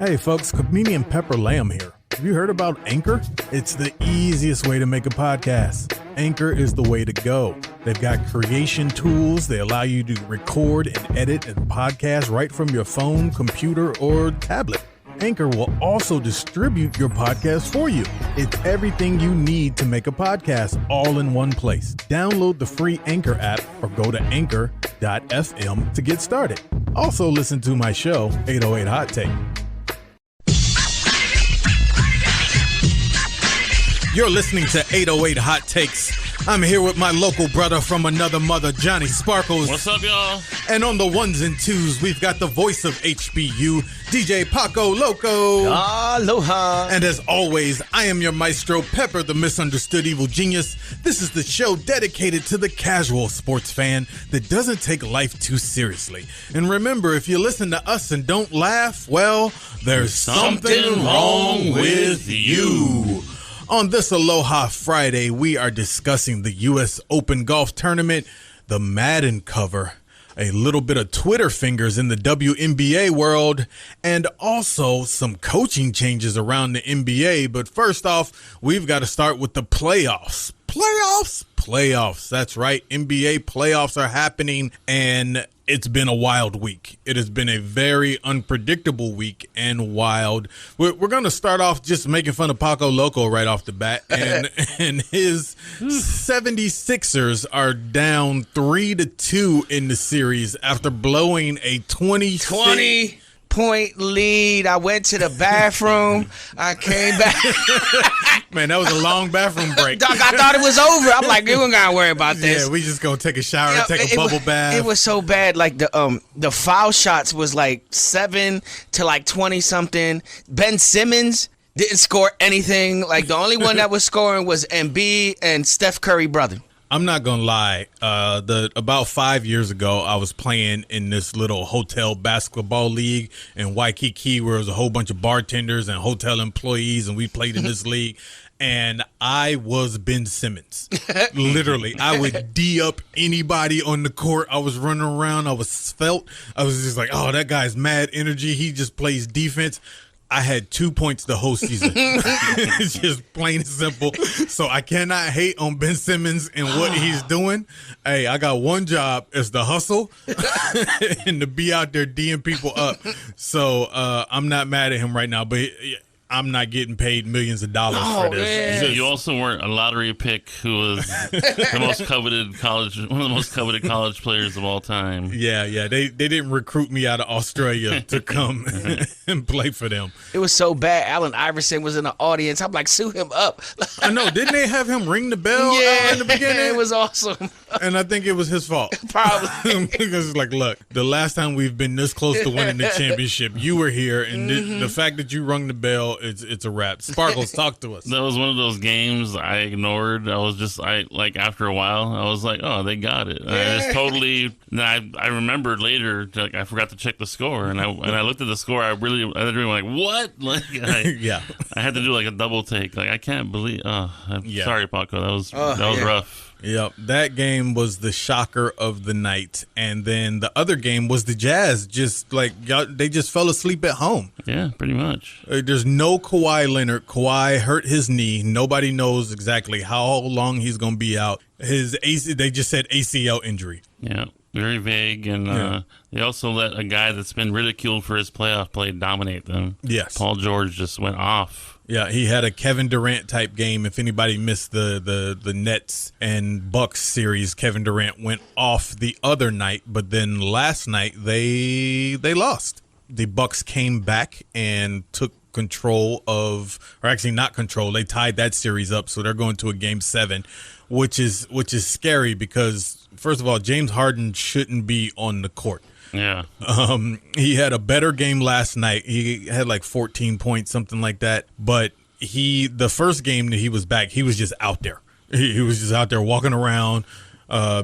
Hey folks, comedian Pepper Lamb here. Have you heard about Anchor? It's the easiest way to make a podcast. Anchor is the way to go. They've got creation tools. They allow you to record and edit and podcast right from your phone, computer, or tablet. Anchor will also distribute your podcast for you. It's everything you need to make a podcast all in one place. Download the free Anchor app or go to anchor.fm to get started. Also listen to my show, 808 Hot Take. You're listening to 808 Hot Takes. I'm here with my local brother from another mother, Johnny Sparkles. What's up, y'all? And on the ones and twos, we've got the voice of HBU, DJ Paco Loco. Aloha. And as always, I am your maestro, Pepper, the misunderstood evil genius. This is the show dedicated to the casual sports fan that doesn't take life too seriously. And remember, if you listen to us and don't laugh, well, there's something wrong with you. On this Aloha Friday, we are discussing the U.S. Open Golf Tournament, the Madden cover, a little bit of Twitter fingers in the WNBA world, and also some coaching changes around the NBA. But first off, we've got to start with the playoffs. Playoffs. That's right. NBA playoffs are happening, and it's been a wild week. It has been a very unpredictable week and wild. We're going to start off just making fun of Paco Loco right off the bat. And his 76ers are down 3-2 in the series after blowing a 20 point lead. I went to the bathroom. I came back. Man, that was a long bathroom break. Doc, I thought it was over. I'm like, we don't gotta worry about this. Yeah, we just gonna take a shower, take a bubble bath. It was so bad. Like the foul shots was like 7 to like 20 something. Ben Simmons didn't score anything. Like the only one that was scoring was Embiid and Steph Curry brother. I'm not gonna lie. About 5 years ago, I was playing in this little hotel basketball league in Waikiki, where there was a whole bunch of bartenders and hotel employees, and we played in this league. And I was Ben Simmons. Literally, I would D up anybody on the court. I was running around. I was svelte. I was just like, oh, that guy's mad energy. He just plays defense. I had 2 points the whole season. It's just plain and simple. So I cannot hate on Ben Simmons and what he's doing. Hey, I got one job. It's the hustle and to be out there D'ing people up. So I'm not mad at him right now, but I'm not getting paid millions of dollars for this. Man. You also weren't a lottery pick who was the most coveted one of the most coveted college players of all time. Yeah. They didn't recruit me out of Australia to come and play for them. It was so bad. Allen Iverson was in the audience. I'm like, sue him up. I know. Didn't they have him ring the bell in the beginning? It was awesome. And I think it was his fault. Probably. Because it's like, look, the last time we've been this close to winning the championship, you were here, and the fact that you rung the bell, it's a wrap. Sparkles, talk to us. That was one of those games I ignored. After a while, I was like, oh, they got it. I just totally. I remembered later, like I forgot to check the score, and I looked at the score. I really like, what? Like, yeah. I had to do like a double take. Like, I can't believe. Sorry, Paco. That was rough. Yep, that game was the shocker of the night, and then the other game was the Jazz. They just fell asleep at home. Yeah, pretty much. There's no Kawhi Leonard. Kawhi hurt his knee. Nobody knows exactly how long he's going to be out. They just said ACL injury. Yeah, very vague, and they also let a guy that's been ridiculed for his playoff play dominate them. Yes, Paul George just went off. Yeah, he had a Kevin Durant type game. If anybody missed the Nets and Bucks series, Kevin Durant went off the other night, but then last night they lost. The Bucks came back and took control not control. They tied that series up, so they're going to a game 7, which is scary because first of all, James Harden shouldn't be on the court. Yeah. He had a better game last night. He had like 14 points, something like that. But the first game that he was back, he was just out there. He was just out there walking around,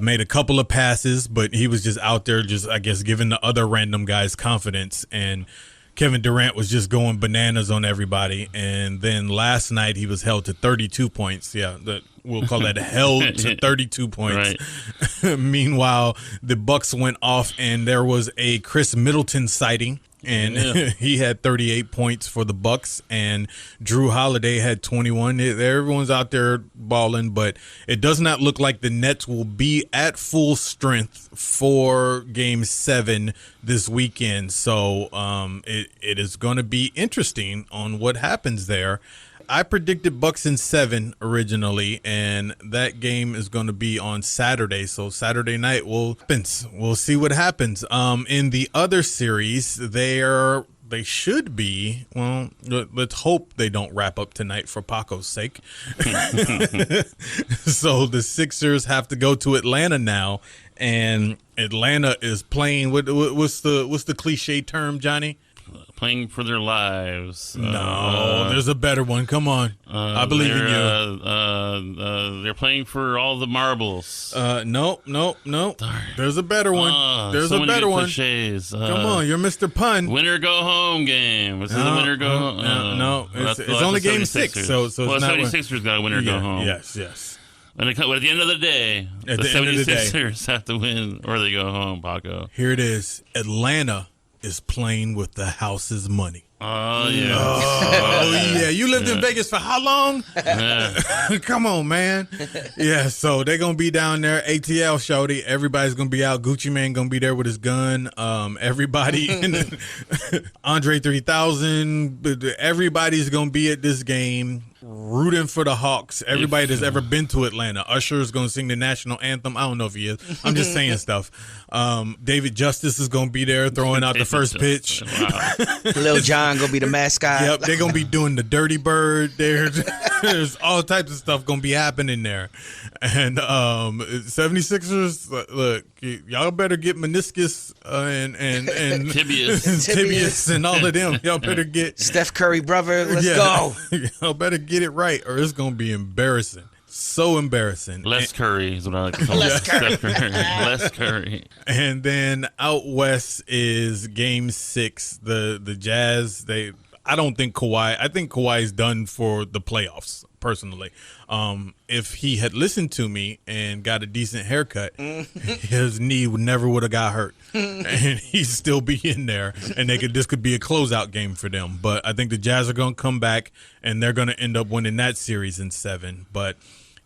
made a couple of passes, but he was just out there, just, I guess, giving the other random guys confidence. And Kevin Durant was just going bananas on everybody. And then last night he was held to 32 points. Yeah, we'll call that held to 32 points. Right. Meanwhile, the Bucks went off and there was a Chris Middleton sighting and he had 38 points for the Bucks, and Drew Holiday had 21. Everyone's out there balling, but it does not look like the Nets will be at full strength for Game 7 this weekend. So it is going to be interesting on what happens there. I predicted Bucks in 7 originally, and that game is going to be on Saturday. So Saturday night we'll see what happens. In the other series, they should be. Well, let's hope they don't wrap up tonight for Paco's sake. So the Sixers have to go to Atlanta now, and Atlanta is playing. What's the cliche term, Johnny? Playing for their lives. No, there's a better one. Come on. I believe in you. They're playing for all the marbles. No. Darn. There's a better one. There's a better one. Cliches. Come on, you're Mr. Pun. Winner go home game. This is a winner go home. No, it's only game 6. So it's not 76ers got a winner go home. Yes. But at the end of the day, the 76ers have to win or they go home, Paco. Here it is. Atlanta is playing with the house's money. Oh, yeah. Oh, yeah. You lived in Vegas for how long? Yeah. Come on, man. Yeah, so they're going to be down there. ATL, shorty. Everybody's going to be out. Gucci Man going to be there with his gun. Everybody. Andre 3000. Everybody's going to be at this game rooting for the Hawks. Everybody that's ever been to Atlanta. Usher is going to sing the national anthem. I don't know if he is. I'm just saying stuff. David Justice is going to be there throwing out the first pitch. Wow. Lil Jon going to be the mascot. Yep, they're going to be doing the Dirty Bird. There's all types of stuff going to be happening there. And 76ers, look, y'all better get meniscus and tibius and all of them. Y'all better get Steph Curry brother. Let's go. Y'all better get it right, or it's gonna be embarrassing. So embarrassing. Less Curry is what I like to call it. Less Curry. And then out west is Game 6. The Jazz. I don't think Kawhi. I think Kawhi's done for the playoffs. Personally, if he had listened to me and got a decent haircut, his knee never would have got hurt, and he'd still be in there. And this could be a closeout game for them. But I think the Jazz are going to come back, and they're going to end up winning that series in 7. But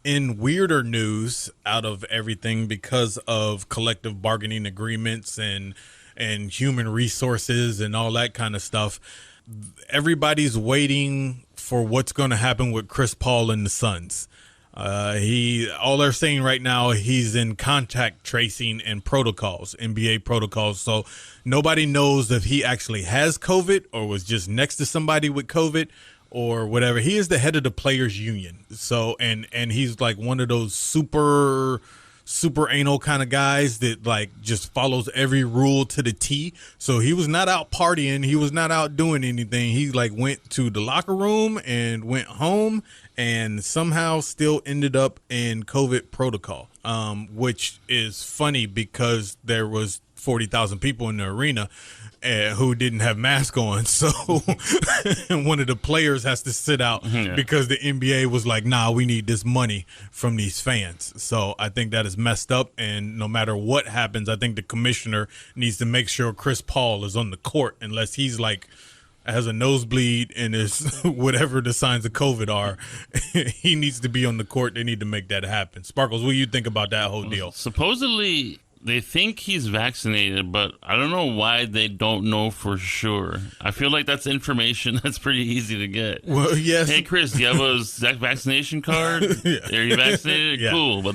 in weirder news, out of everything, because of collective bargaining agreements and human resources and all that kind of stuff, everybody's waiting for what's going to happen with Chris Paul and the Suns. All they're saying right now, he's in contact tracing and protocols, NBA protocols. So nobody knows if he actually has COVID or was just next to somebody with COVID or whatever. He is the head of the players union. So, and he's like one of those super anal kind of guys that like just follows every rule to the T. So he was not out partying. He was not out doing anything. He like went to the locker room and went home and somehow still ended up in COVID protocol, which is funny because there was 40,000 people in the arena who didn't have masks on. So one of the players has to sit out because the NBA was like, nah, we need this money from these fans. So I think that is messed up. And no matter what happens, I think the commissioner needs to make sure Chris Paul is on the court unless he's like has a nosebleed and is whatever the signs of COVID are. He needs to be on the court. They need to make that happen. Sparkles, what do you think about that whole deal? Supposedly they think he's vaccinated, but I don't know why they don't know for sure. I feel like that's information that's pretty easy to get. Well, yes. Hey, Chris, do you have a vaccination card? Yeah. Are you vaccinated? Yeah. Cool. But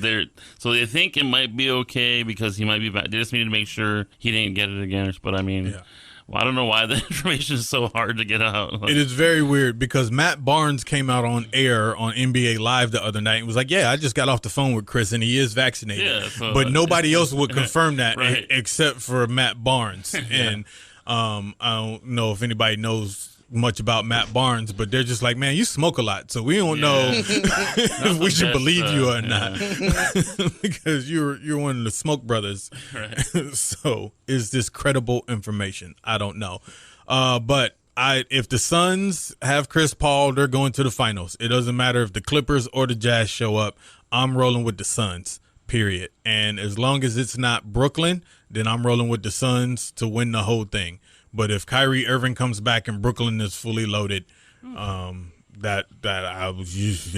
so they think it might be okay because he might be. They just need to make sure he didn't get it again. But I mean. Yeah. Well, I don't know why the information is so hard to get out. It is very weird because Matt Barnes came out on air on NBA Live the other night and was like, yeah, I just got off the phone with Chris and he is vaccinated. Yeah, but nobody else would confirm that right. except for Matt Barnes. And I don't know if anybody knows much about Matt Barnes, but they're just like, man, you smoke a lot, so we don't know if we should believe you or not. Because you're one of the Smoke brothers. Right. So is this credible information? I don't know. But if the Suns have Chris Paul, they're going to the finals. It doesn't matter if the Clippers or the Jazz show up. I'm rolling with the Suns, period. And as long as it's not Brooklyn, then I'm rolling with the Suns to win the whole thing. But if Kyrie Irving comes back and Brooklyn is fully loaded, that I was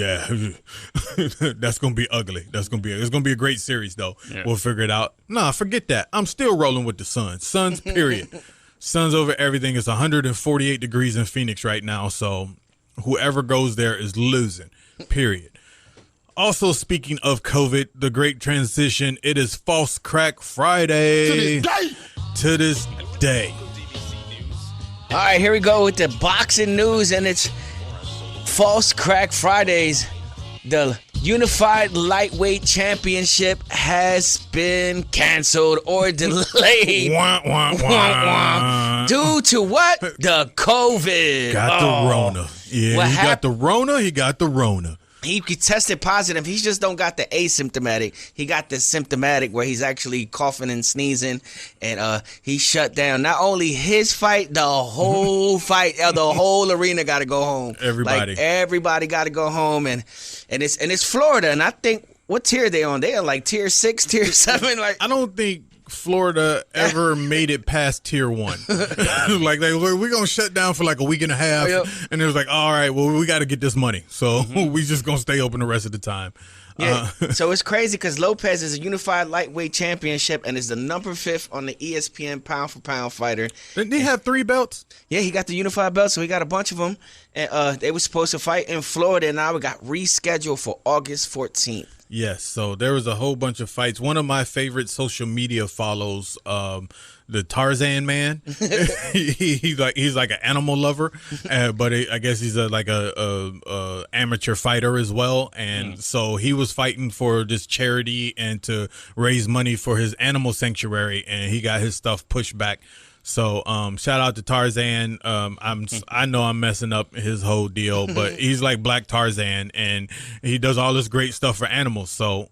that's gonna be ugly. It's gonna be a great series though. Yeah. We'll figure it out. Nah, forget that. I'm still rolling with the Suns. Suns, period. Suns over everything. It's 148 degrees in Phoenix right now, so whoever goes there is losing. Period. Also, speaking of COVID, the great transition. It is False Crack Friday. To this day. All right, here we go with the boxing news, and it's False Crack Fridays. The Unified Lightweight Championship has been canceled or delayed. Wah, wah, wah. Due to what? The COVID. Got the Rona. Yeah, he got the Rona. He tested positive. He just don't got the asymptomatic. He got the symptomatic where he's actually coughing and sneezing, and he shut down not only his fight, the whole fight, the whole arena got to go home. Everybody got to go home, and it's Florida, and I think what tier are they on? They are like tier 6, tier 7. Like I don't think Florida ever made it past tier 1. Like we're gonna shut down for like a week and a half, and it was like, all right, well, we got to get this money, so we just gonna stay open the rest of the time. Yeah. So it's crazy because Lopez is a unified lightweight championship and is the number 5th on the ESPN pound for pound fighter. Didn't he have 3 belts? Yeah, he got the unified belt, so he got a bunch of them. And they were supposed to fight in Florida, and now it got rescheduled for August 14th. Yes, so there was a whole bunch of fights. One of my favorite social media follows, the Tarzan man. he's like an animal lover, but I guess he's like a amateur fighter as well. And so he was fighting for this charity and to raise money for his animal sanctuary, and he got his stuff pushed back. So shout out to Tarzan. I know I'm messing up his whole deal, but he's like Black Tarzan, and he does all this great stuff for animals. So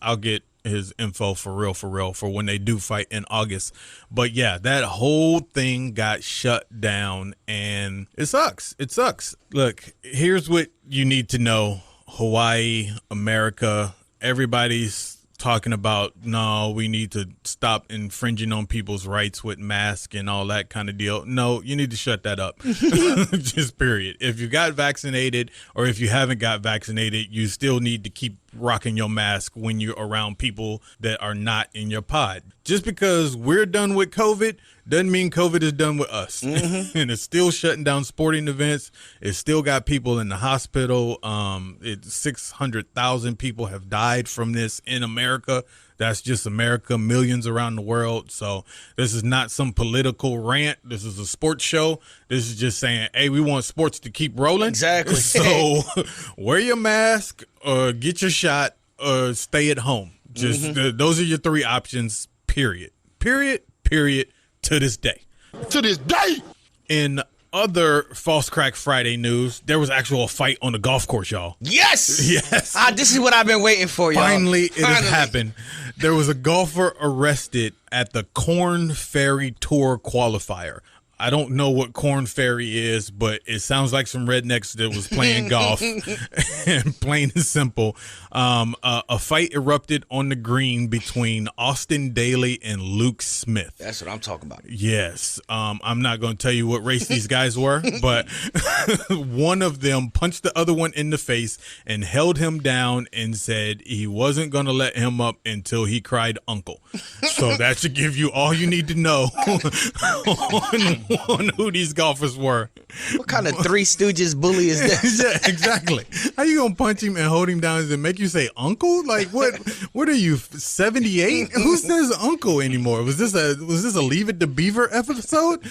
I'll get his info for real for when they do fight in August. But yeah, that whole thing got shut down, and it sucks. It sucks. Look, here's what you need to know. Hawaii, America, everybody's talking about, no, we need to stop infringing on people's rights with masks and all that kind of deal. No, you need to shut that up. Just period. If you got vaccinated or if you haven't got vaccinated, you still need to keep rocking your mask when you're around people that are not in your pod. Just because we're done with COVID doesn't mean COVID is done with us. And it's still shutting down sporting events. It's still got people in the hospital. 600,000 people have died from this in America. That's just America, millions around the world. So this is not some political rant. This is a sports show. This is just saying, hey, we want sports to keep rolling. Exactly. So wear your mask or get your shot or stay at home. Just those are your 3 options, period. Period. To this day. To this day. In other False Crack Friday news, there was actual fight on the golf course, y'all. Yes. This is what I've been waiting for, y'all. Finally, it has happened. There was a golfer arrested at the Corn Ferry Tour qualifier. I don't know what Corn Ferry is, but it sounds like some rednecks that was playing golf. And plain and simple, a fight erupted on the green between Austin Daly and Luke Smith. That's what I'm talking about. Yes. I'm not going to tell you what race these guys were, but one of them punched the other one in the face and held him down and said he wasn't going to let him up until he cried uncle. So that should give you all you need to know on who these golfers were. What kind of Three Stooges bully is this? Yeah, exactly. How you gonna punch him and hold him down and make you say uncle? Like what are you, 78? Who says uncle anymore? Was this a Leave It to Beaver episode?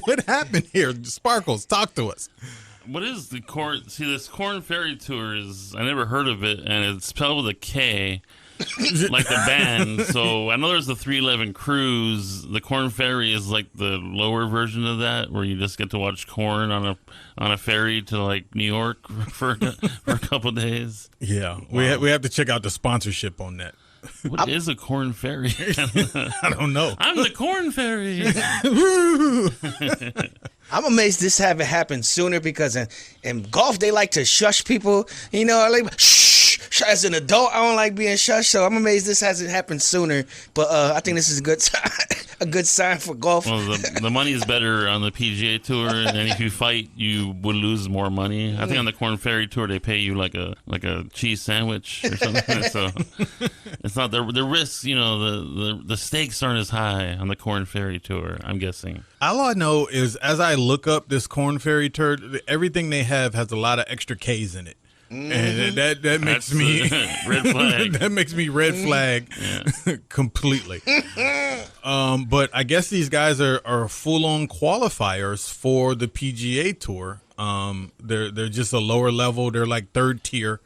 What happened here? Sparkles, talk to us. What is the Corn? See, this Corn Ferry Tour is, I never heard of it, and it's spelled with a K. Like the band. So I know there's the 311 cruise. The Corn Ferry is like the lower version of that, where you just get to watch corn on a ferry to like New York for a couple of days. Yeah, wow. we have to check out the sponsorship on that. What is a Corn Ferry? I don't know. I'm the Corn Ferry. I'm amazed this haven't happened sooner, because in golf they like to shush people. You know, like shh. As an adult, I don't like being shushed, so I'm amazed this hasn't happened sooner. But I think this is a good time. a good sign for golf. Well, the money is better on the PGA Tour, and if you fight, you would lose more money. I think on the Korn Ferry Tour, they pay you like a cheese sandwich or something. So it's not the risks. The stakes aren't as high on the Korn Ferry Tour, I'm guessing. All I know is, as I look up this Korn Ferry Tour, everything they have has a lot of extra K's in it. And that makes me red flag. That makes me red flag completely. But I guess these guys are full on qualifiers for the PGA Tour. They're just a lower level. They're like third tier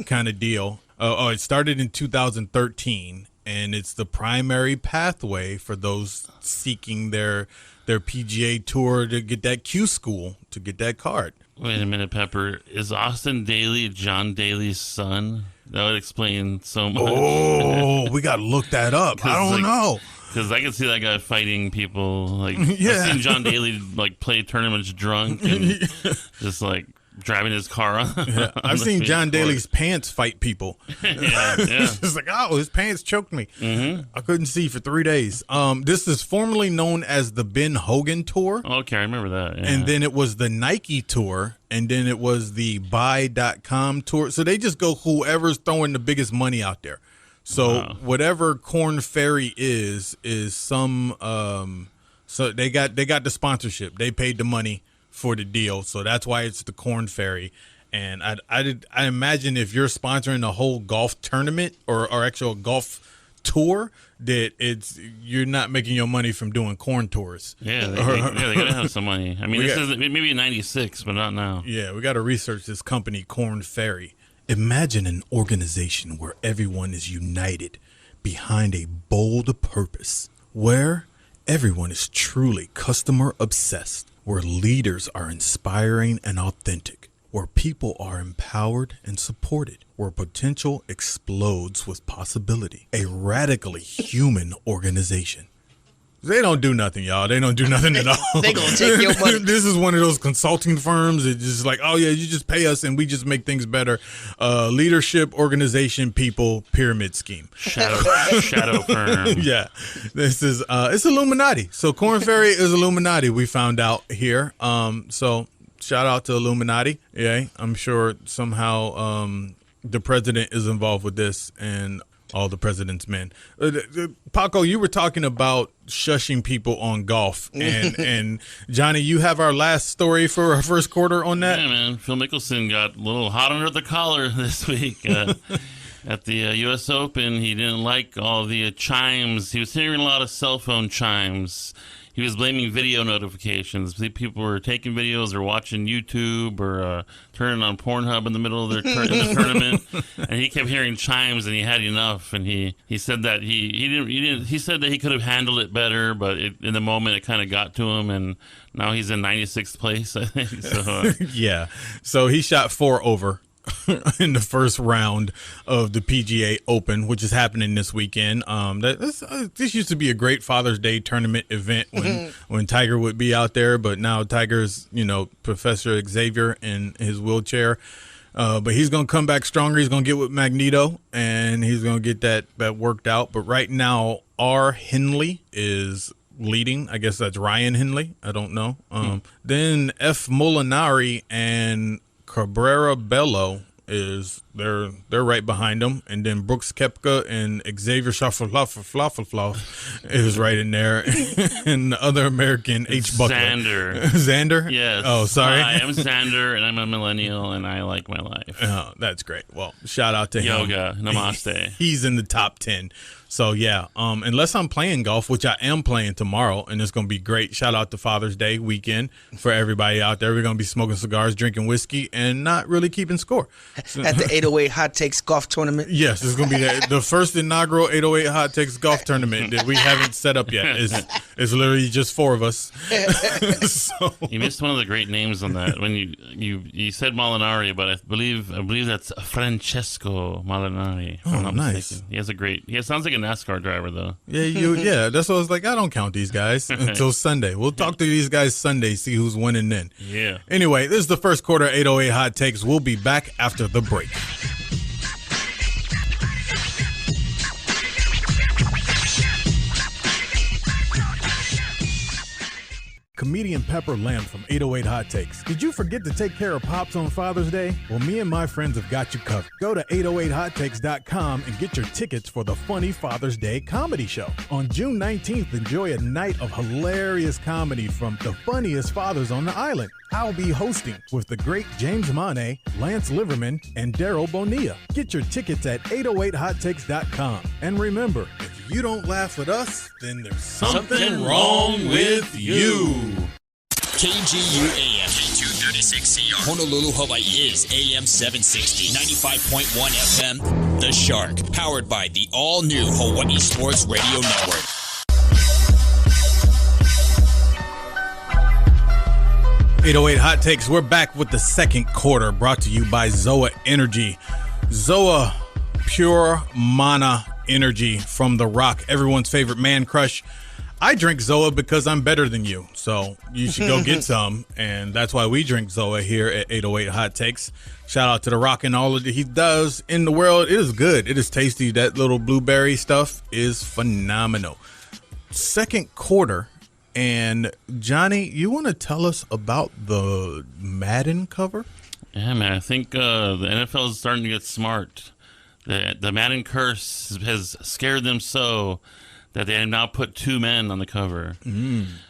kind of deal. It started in 2013, and it's the primary pathway for those seeking their PGA Tour to get that Q school, to get that card. Wait a minute, Pepper. Is Austin Daly John Daly's son? That would explain so much. Oh, we got to look that up. I don't know. Because I can see that guy fighting people. Like, Yeah. I've seen John Daly play tournaments drunk and just driving his car on. Yeah. I've seen John Daly's pants fight people. Yeah. It's like, oh, his pants choked me. Mm-hmm. I couldn't see for 3 days. This is formerly known as the Ben Hogan Tour. Okay, I remember that. Yeah. And then it was the Nike Tour. And then it was the Buy.com Tour. So they just go whoever's throwing the biggest money out there. So whatever Korn Ferry is some so they got the sponsorship. They paid the money for the deal. So that's why it's the Korn Ferry. And I imagine if you're sponsoring a whole golf tournament or actual golf tour, that you're not making your money from doing corn tours. Yeah, they gotta have some money. I mean, this is maybe in '96, but not now. Yeah, we got to research this company, Korn Ferry. Imagine an organization where everyone is united behind a bold purpose, where everyone is truly customer obsessed, where leaders are inspiring and authentic, where people are empowered and supported, where potential explodes with possibility. A radically human organization. They don't do nothing, y'all. They don't do nothing at all. They gonna take your money. This is one of those consulting firms. It's just like, oh yeah, you just pay us and we just make things better. Leadership, organization, people, pyramid scheme. Shadow firm. Yeah, this is it's Illuminati. So Korn Ferry is Illuminati. We found out here. So shout out to Illuminati. Yeah, I'm sure somehow the president is involved with this and all the president's men. Paco, you were talking about shushing people on golf, and Johnny, you have our last story for our first quarter on that. Yeah, man. Phil Mickelson got a little hot under the collar this week at the U.S. Open. He didn't like all the chimes. He was hearing a lot of cell phone chimes. He was blaming video notifications. People were taking videos or watching YouTube or turning on Pornhub in the middle of the tournament, and he kept hearing chimes, and he had enough. And he said that he said that he could have handled it better, but in the moment it kind of got to him, and now he's in 96th place, I think. So yeah, so he shot 4 over in the first round of the PGA Open, which is happening this weekend. This used to be a great Father's Day tournament event when Tiger would be out there, but now Tiger's, Professor Xavier in his wheelchair. But he's going to come back stronger. He's going to get with Magneto, and he's going to get that worked out. But right now, R. Henley is leading. I guess that's Ryan Henley. I don't know. Then F. Molinari and Cabrera Bello they're right behind him, and then Brooks Koepka and Xavier Schauffele is right in there, and the other American H. Buckler. Xander? Yes. Oh, sorry. Hi, I'm Xander, and I'm a millennial, and I like my life. Oh, that's great. Well, shout out to him. Yoga, namaste. He's in the top 10. So yeah, unless I'm playing golf, which I am playing tomorrow, and it's going to be great. Shout out to Father's Day weekend for everybody out there. We're going to be smoking cigars, drinking whiskey, and not really keeping score. At the 808 Hot Takes Golf Tournament. Yes, it's going to be the first inaugural 808 Hot Takes Golf Tournament that we haven't set up yet. It's literally just 4 of us. So. You missed one of the great names on that when you said Molinari, but I believe that's Francesco Molinari. Oh, nice. Mistaken. He sounds like a NASCAR driver, though. Yeah, that's what I was like. I don't count these guys until Sunday. We'll talk to these guys Sunday, see who's winning then. Yeah. Anyway, this is the first quarter 808 Hot Takes. We'll be back after the break. Comedian Pepper Lamb from 808 Hot Takes. Did you forget to take care of Pops on Father's Day? Well, me and my friends have got you covered. Go to 808hottakes.com and get your tickets for the funny Father's Day comedy show. On June 19th, enjoy a night of hilarious comedy from the funniest fathers on the island. I'll be hosting with the great James Mane, Lance Liverman, and Daryl Bonilla. Get your tickets at 808hottakes.com. And remember, if you don't laugh with us, then there's something wrong with you. KGU AM 236CR Honolulu, Hawaii is AM 760 95.1 FM The Shark, powered by the all-new Hawaii Sports Radio Network. .808 Hot Takes. We're back with the second quarter, brought to you by Zoa Energy. Zoa Pure Mana Energy from The Rock, everyone's favorite man crush. I drink Zoa because I'm better than you, so you should go get some, and that's why we drink Zoa here at 808 Hot Takes. Shout out to The Rock and all that he does in the world. It is good. It is tasty. That little blueberry stuff is phenomenal. Second quarter. And Johnny, you want to tell us about the Madden cover? Yeah, man. I think the NFL is starting to get smart. The Madden curse has scared them so that they have now put two men on the cover.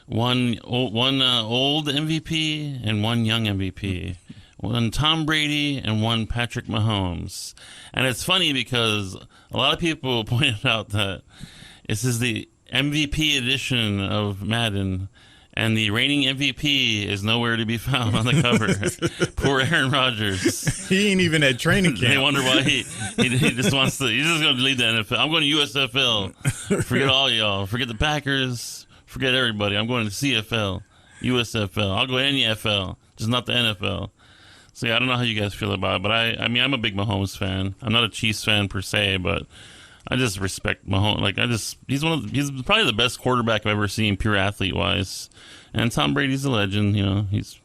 One old MVP and one young MVP. One Tom Brady and one Patrick Mahomes. And it's funny because a lot of people pointed out that this is the MVP edition of Madden, and the reigning MVP is nowhere to be found on the cover. Poor Aaron Rodgers. He ain't even at training camp. They wonder why he just wants to. He's just going to leave the NFL. I'm going to USFL. Forget all y'all. Forget the Packers. Forget everybody. I'm going to CFL, USFL. I'll go to any FL, just not the NFL. So yeah, I don't know how you guys feel about it, but I mean, I'm a big Mahomes fan. I'm not a Chiefs fan per se, but I just respect Mahomes. Like he's probably the best quarterback I've ever seen, pure athlete wise. And Tom Brady's a legend. You know, he's.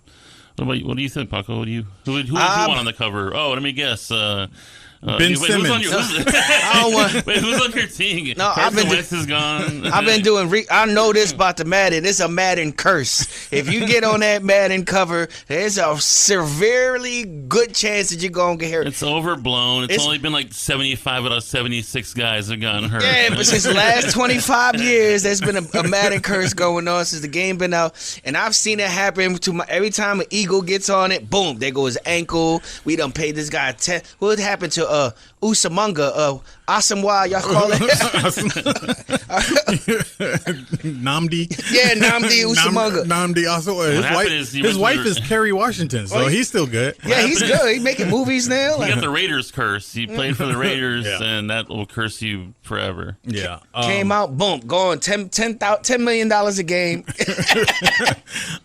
What do you think, Paco? Who you want on the cover? Oh, let me guess. Ben Simmons. Who's on your team? No, Wentz is gone. I've been doing. I know this about the Madden. It's a Madden curse. If you get on that Madden cover, there's a severely good chance that you're gonna get hurt. It's overblown. It's only been like 75 out of 76 guys have gotten hurt. Yeah, but since the last 25 years, there's been a Madden curse going on since the game been out, and I've seen it happen to every time an Eagle gets on it. Boom, there goes his ankle. We done paid this guy 10. What happened to Usamunga, Asamoah, y'all call it? Namdi. Yeah, Namdi Usamunga. Namdi Asamoah. His wife is Kerry Washington, so he's still good. Yeah, he's good. He's making movies now. He got the Raiders curse. He played for the Raiders, and that will curse you forever. Yeah. Came out, boom, going $10 million a game.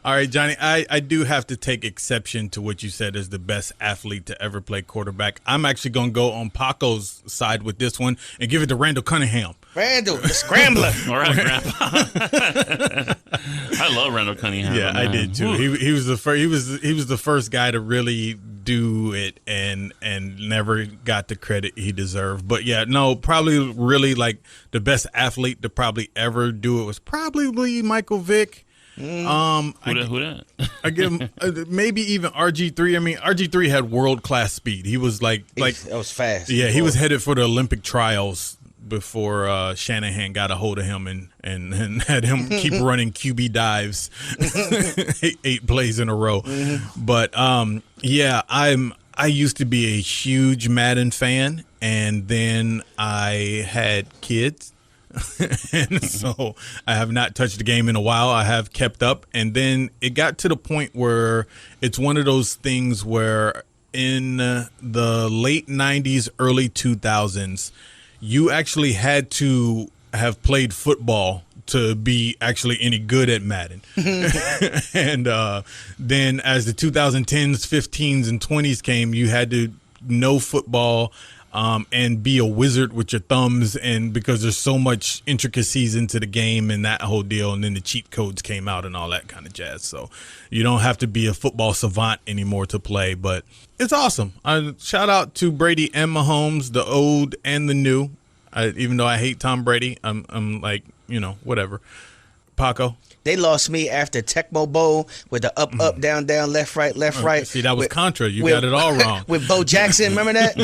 All right, Johnny, I do have to take exception to what you said is the best athlete to ever play quarterback. I'm actually going to go on Paco's side with this one and give it to Randall Cunningham. Randall, the scrambler. All right, Grandpa. I love Randall Cunningham. Yeah, I did too. He was the first. He was the first guy to really do it and never got the credit he deserved. But yeah, no, probably really like the best athlete to probably ever do it was probably Michael Vick. Who that? I give him maybe even RG3. I mean, RG3 had world class speed. He was like that was fast. Yeah, he was headed for the Olympic trials before Shanahan got a hold of him and had him keep running QB dives 8 plays in a row. But yeah, I used to be a huge Madden fan, and then I had kids. And so I have not touched the game in a while. I have kept up, and then it got to the point where it's one of those things where in the late 90s, early 2000s, you actually had to have played football to be actually any good at Madden. And then as the 2010s, 15s, and 20s came, you had to know football and be a wizard with your thumbs, and because there's so much intricacies into the game and that whole deal, and then the cheat codes came out and all that kind of jazz. So you don't have to be a football savant anymore to play, but it's awesome. Shout out to Brady and Mahomes, the old and the new. Even though I hate Tom Brady, I'm like, whatever. Paco? They lost me after Tecmo Bowl with the up, up, down, down, left, right, right. See, that was Contra. You got it all wrong. With Bo Jackson, remember that?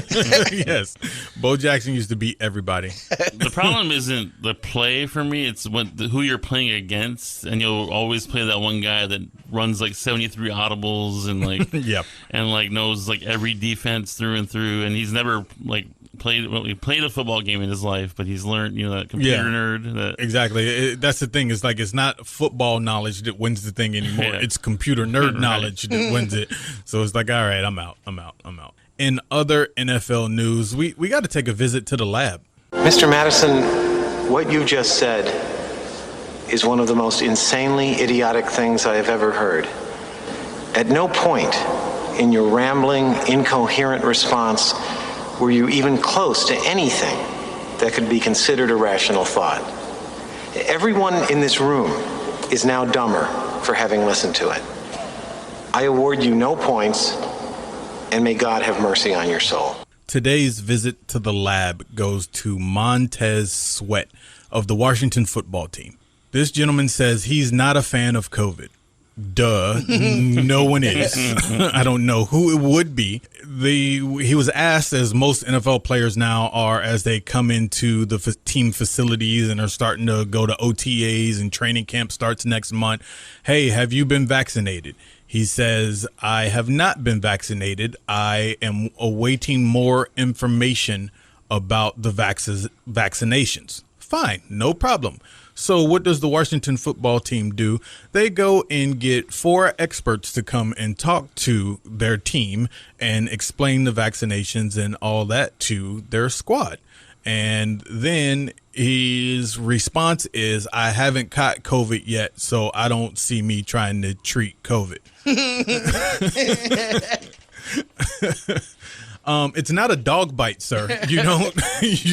Yes. Bo Jackson used to beat everybody. The problem isn't the play for me. It's who you're playing against, and you'll always play that one guy that runs like 73 audibles and like Yep. and like knows like every defense through and through, and he's never like he played a football game in his life, but he's learned, that computer nerd. Exactly. That's the thing. It's like it's not football knowledge that wins the thing anymore. Yeah. It's computer nerd knowledge that wins it. So it's like, all right, I'm out. In other NFL news, we got to take a visit to the lab. Mr. Madison, what you just said is one of the most insanely idiotic things I have ever heard. At no point in your rambling, incoherent response were you even close to anything that could be considered a rational thought. Everyone in this room is now dumber for having listened to it. I award you no points, and may God have mercy on your soul. Today's visit to the lab goes to Montez Sweat of the Washington football team. This gentleman says he's not a fan of COVID. Duh. No one is. I don't know who it would be. He was asked, as most NFL players now are, as they come into the team facilities and are starting to go to OTAs and training camp starts next month. Hey, have you been vaccinated? He says, I have not been vaccinated. I am awaiting more information about the vaccinations. Fine, no problem. So what does the Washington football team do? They go and get 4 experts to come and talk to their team and explain the vaccinations and all that to their squad. And then his response is, I haven't caught COVID yet, so I don't see me trying to treat COVID. It's not a dog bite, sir. You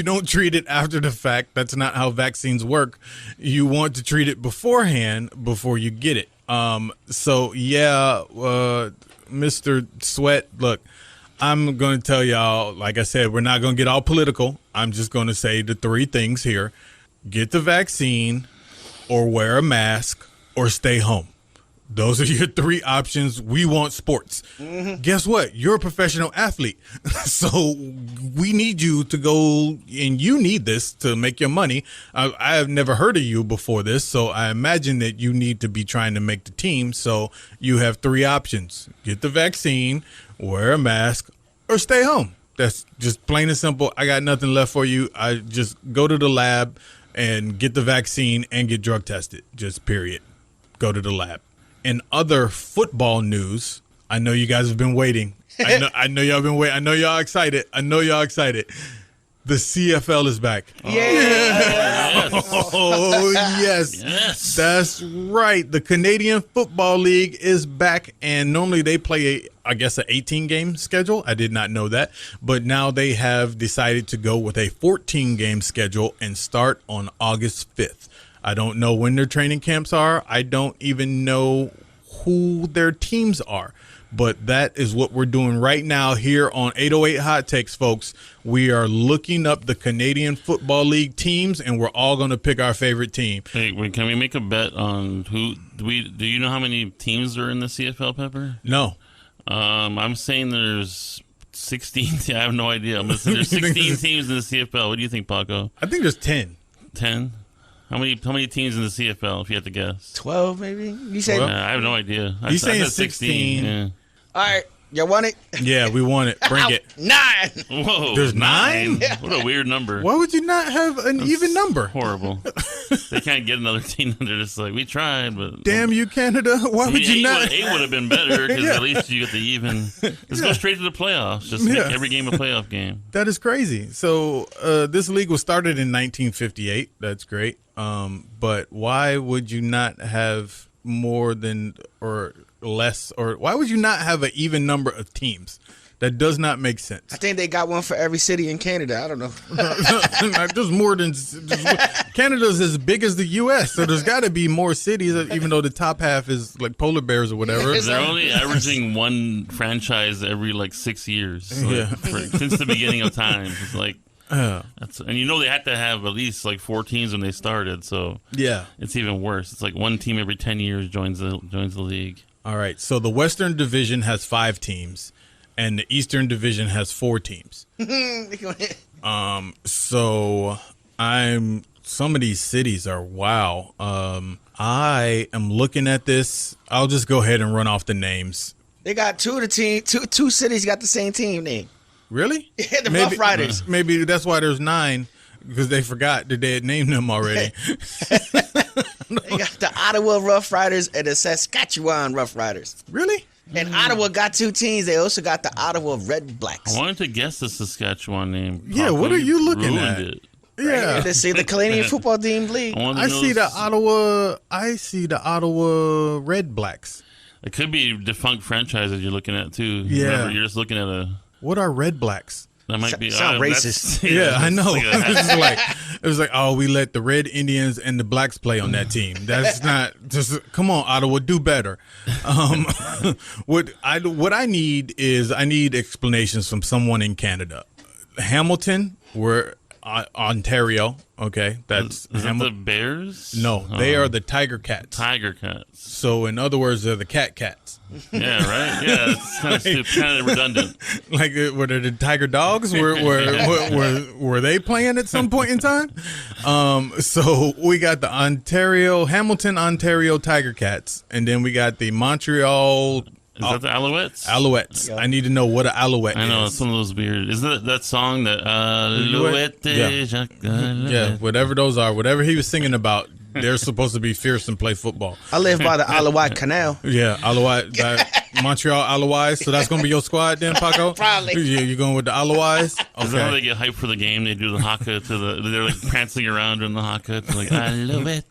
don't treat it after the fact. That's not how vaccines work. You want to treat it beforehand before you get it. Mr. Sweat, look, I'm going to tell y'all, like I said, we're not going to get all political. I'm just going to say the 3 things here. Get the vaccine, or wear a mask, or stay home. Those are your 3 options. We want sports. Mm-hmm. Guess what? You're a professional athlete. So we need you to go, and you need this to make your money. I have never heard of you before this, so I imagine that you need to be trying to make the team. So you have 3 options. Get the vaccine, wear a mask, or stay home. That's just plain and simple. I got nothing left for you. I just go to the lab and get the vaccine and get drug tested. Just period. Go to the lab. In other football news, I know you guys have been waiting. I know y'all been waiting. I know y'all excited. The CFL is back. Yeah. Yes. Oh, yes. Yes. That's right. The Canadian Football League is back, and normally they play, an 18-game schedule. I did not know that. But now they have decided to go with a 14-game schedule and start on August 5th. I don't know when their training camps are. I don't even know who their teams are. But that is what we're doing right now here on 808 Hot Takes, folks. We are looking up the Canadian Football League teams, and we're all going to pick our favorite team. Hey, can we make a bet on who? Do you know how many teams are in the CFL, Pepper? No. I'm saying there's 16. I have no idea. I'm saying there's 16 teams in the CFL. What do you think, Paco? I think there's 10. 10? How many teams in the CFL, if you had to guess? 12, maybe? You say? I have no idea. He's saying I said 16. Yeah. All right. Y'all want it? Yeah, we want it. Bring it. 9. Whoa. There's 9? What a weird number. Why would you not have an even number? Horrible. They can't get another team. They're just like, we tried, but... Damn you, Canada. Why would you not? 8 would have been better, because at least you get the even. Just go straight to the playoffs. Just make every game a playoff game. That is crazy. So this league was started in 1958. That's great. But why would you not have more than or less, or why would you not have an even number of teams? That does not make sense. I think they got one for every city in Canada. I don't know. There's more than Canada's as big as the U.S., so there's got to be more cities, even though the top half is like polar bears or whatever. They're only averaging one franchise every 6 years. Since the beginning of time. It's like And you know they had to have at least like 4 teams when they started, so Yeah. it's even worse. It's like one team every 10 years joins the league. All right. So the Western Division has 5 teams, and the Eastern Division has 4 teams. So some of these cities are wow. I am looking at this. I'll just go ahead and run off the names. They got two cities got the same team name. Really? Yeah, the Rough Riders. Maybe that's why there's 9, because they forgot that they had named them already. They got the Ottawa Rough Riders and the Saskatchewan Rough Riders. Really? And Ottawa got 2 teams. They also got the Ottawa Red Blacks. I wanted to guess the Saskatchewan name. Yeah, what are you looking ruined at? It. Yeah. Let's see the Canadian football team league. I see the Ottawa Red Blacks. It could be defunct franchises you're looking at too. Yeah. Remember, you're just looking at a. What are Red Blacks? That might be sound racist. Yeah, I know. It was like, oh, we let the Red Indians and the Blacks play on that team. That's not just. Come on, Ottawa, do better. What I need is explanations from someone in Canada. Hamilton, we're Ontario. Okay, that's is that the Bears? No, they are the Tiger Cats. Tiger Cats. So in other words, they're the Cats. Yeah, right. Yeah, it's kind of redundant. Like, were they the Tiger Dogs? Were they playing at some point in time? So we got the Hamilton, Ontario Tiger Cats, and then we got the Montreal. Is that the Alouettes? Alouettes. Yeah. I need to know what an Alouette is. I know, it's one of those weird. Isn't that song that Alouette? Yeah, whatever those are, whatever he was singing about, they're supposed to be fierce and play football. I live by the Alouette Canal. Yeah, Alouette, Montreal Alouettes. So that's going to be your squad then, Paco? Probably. Yeah, you're going with the Alouettes? Okay. Is that how they get hyped for the game? They do the haka they're like prancing around in the haka. Like, Alouette.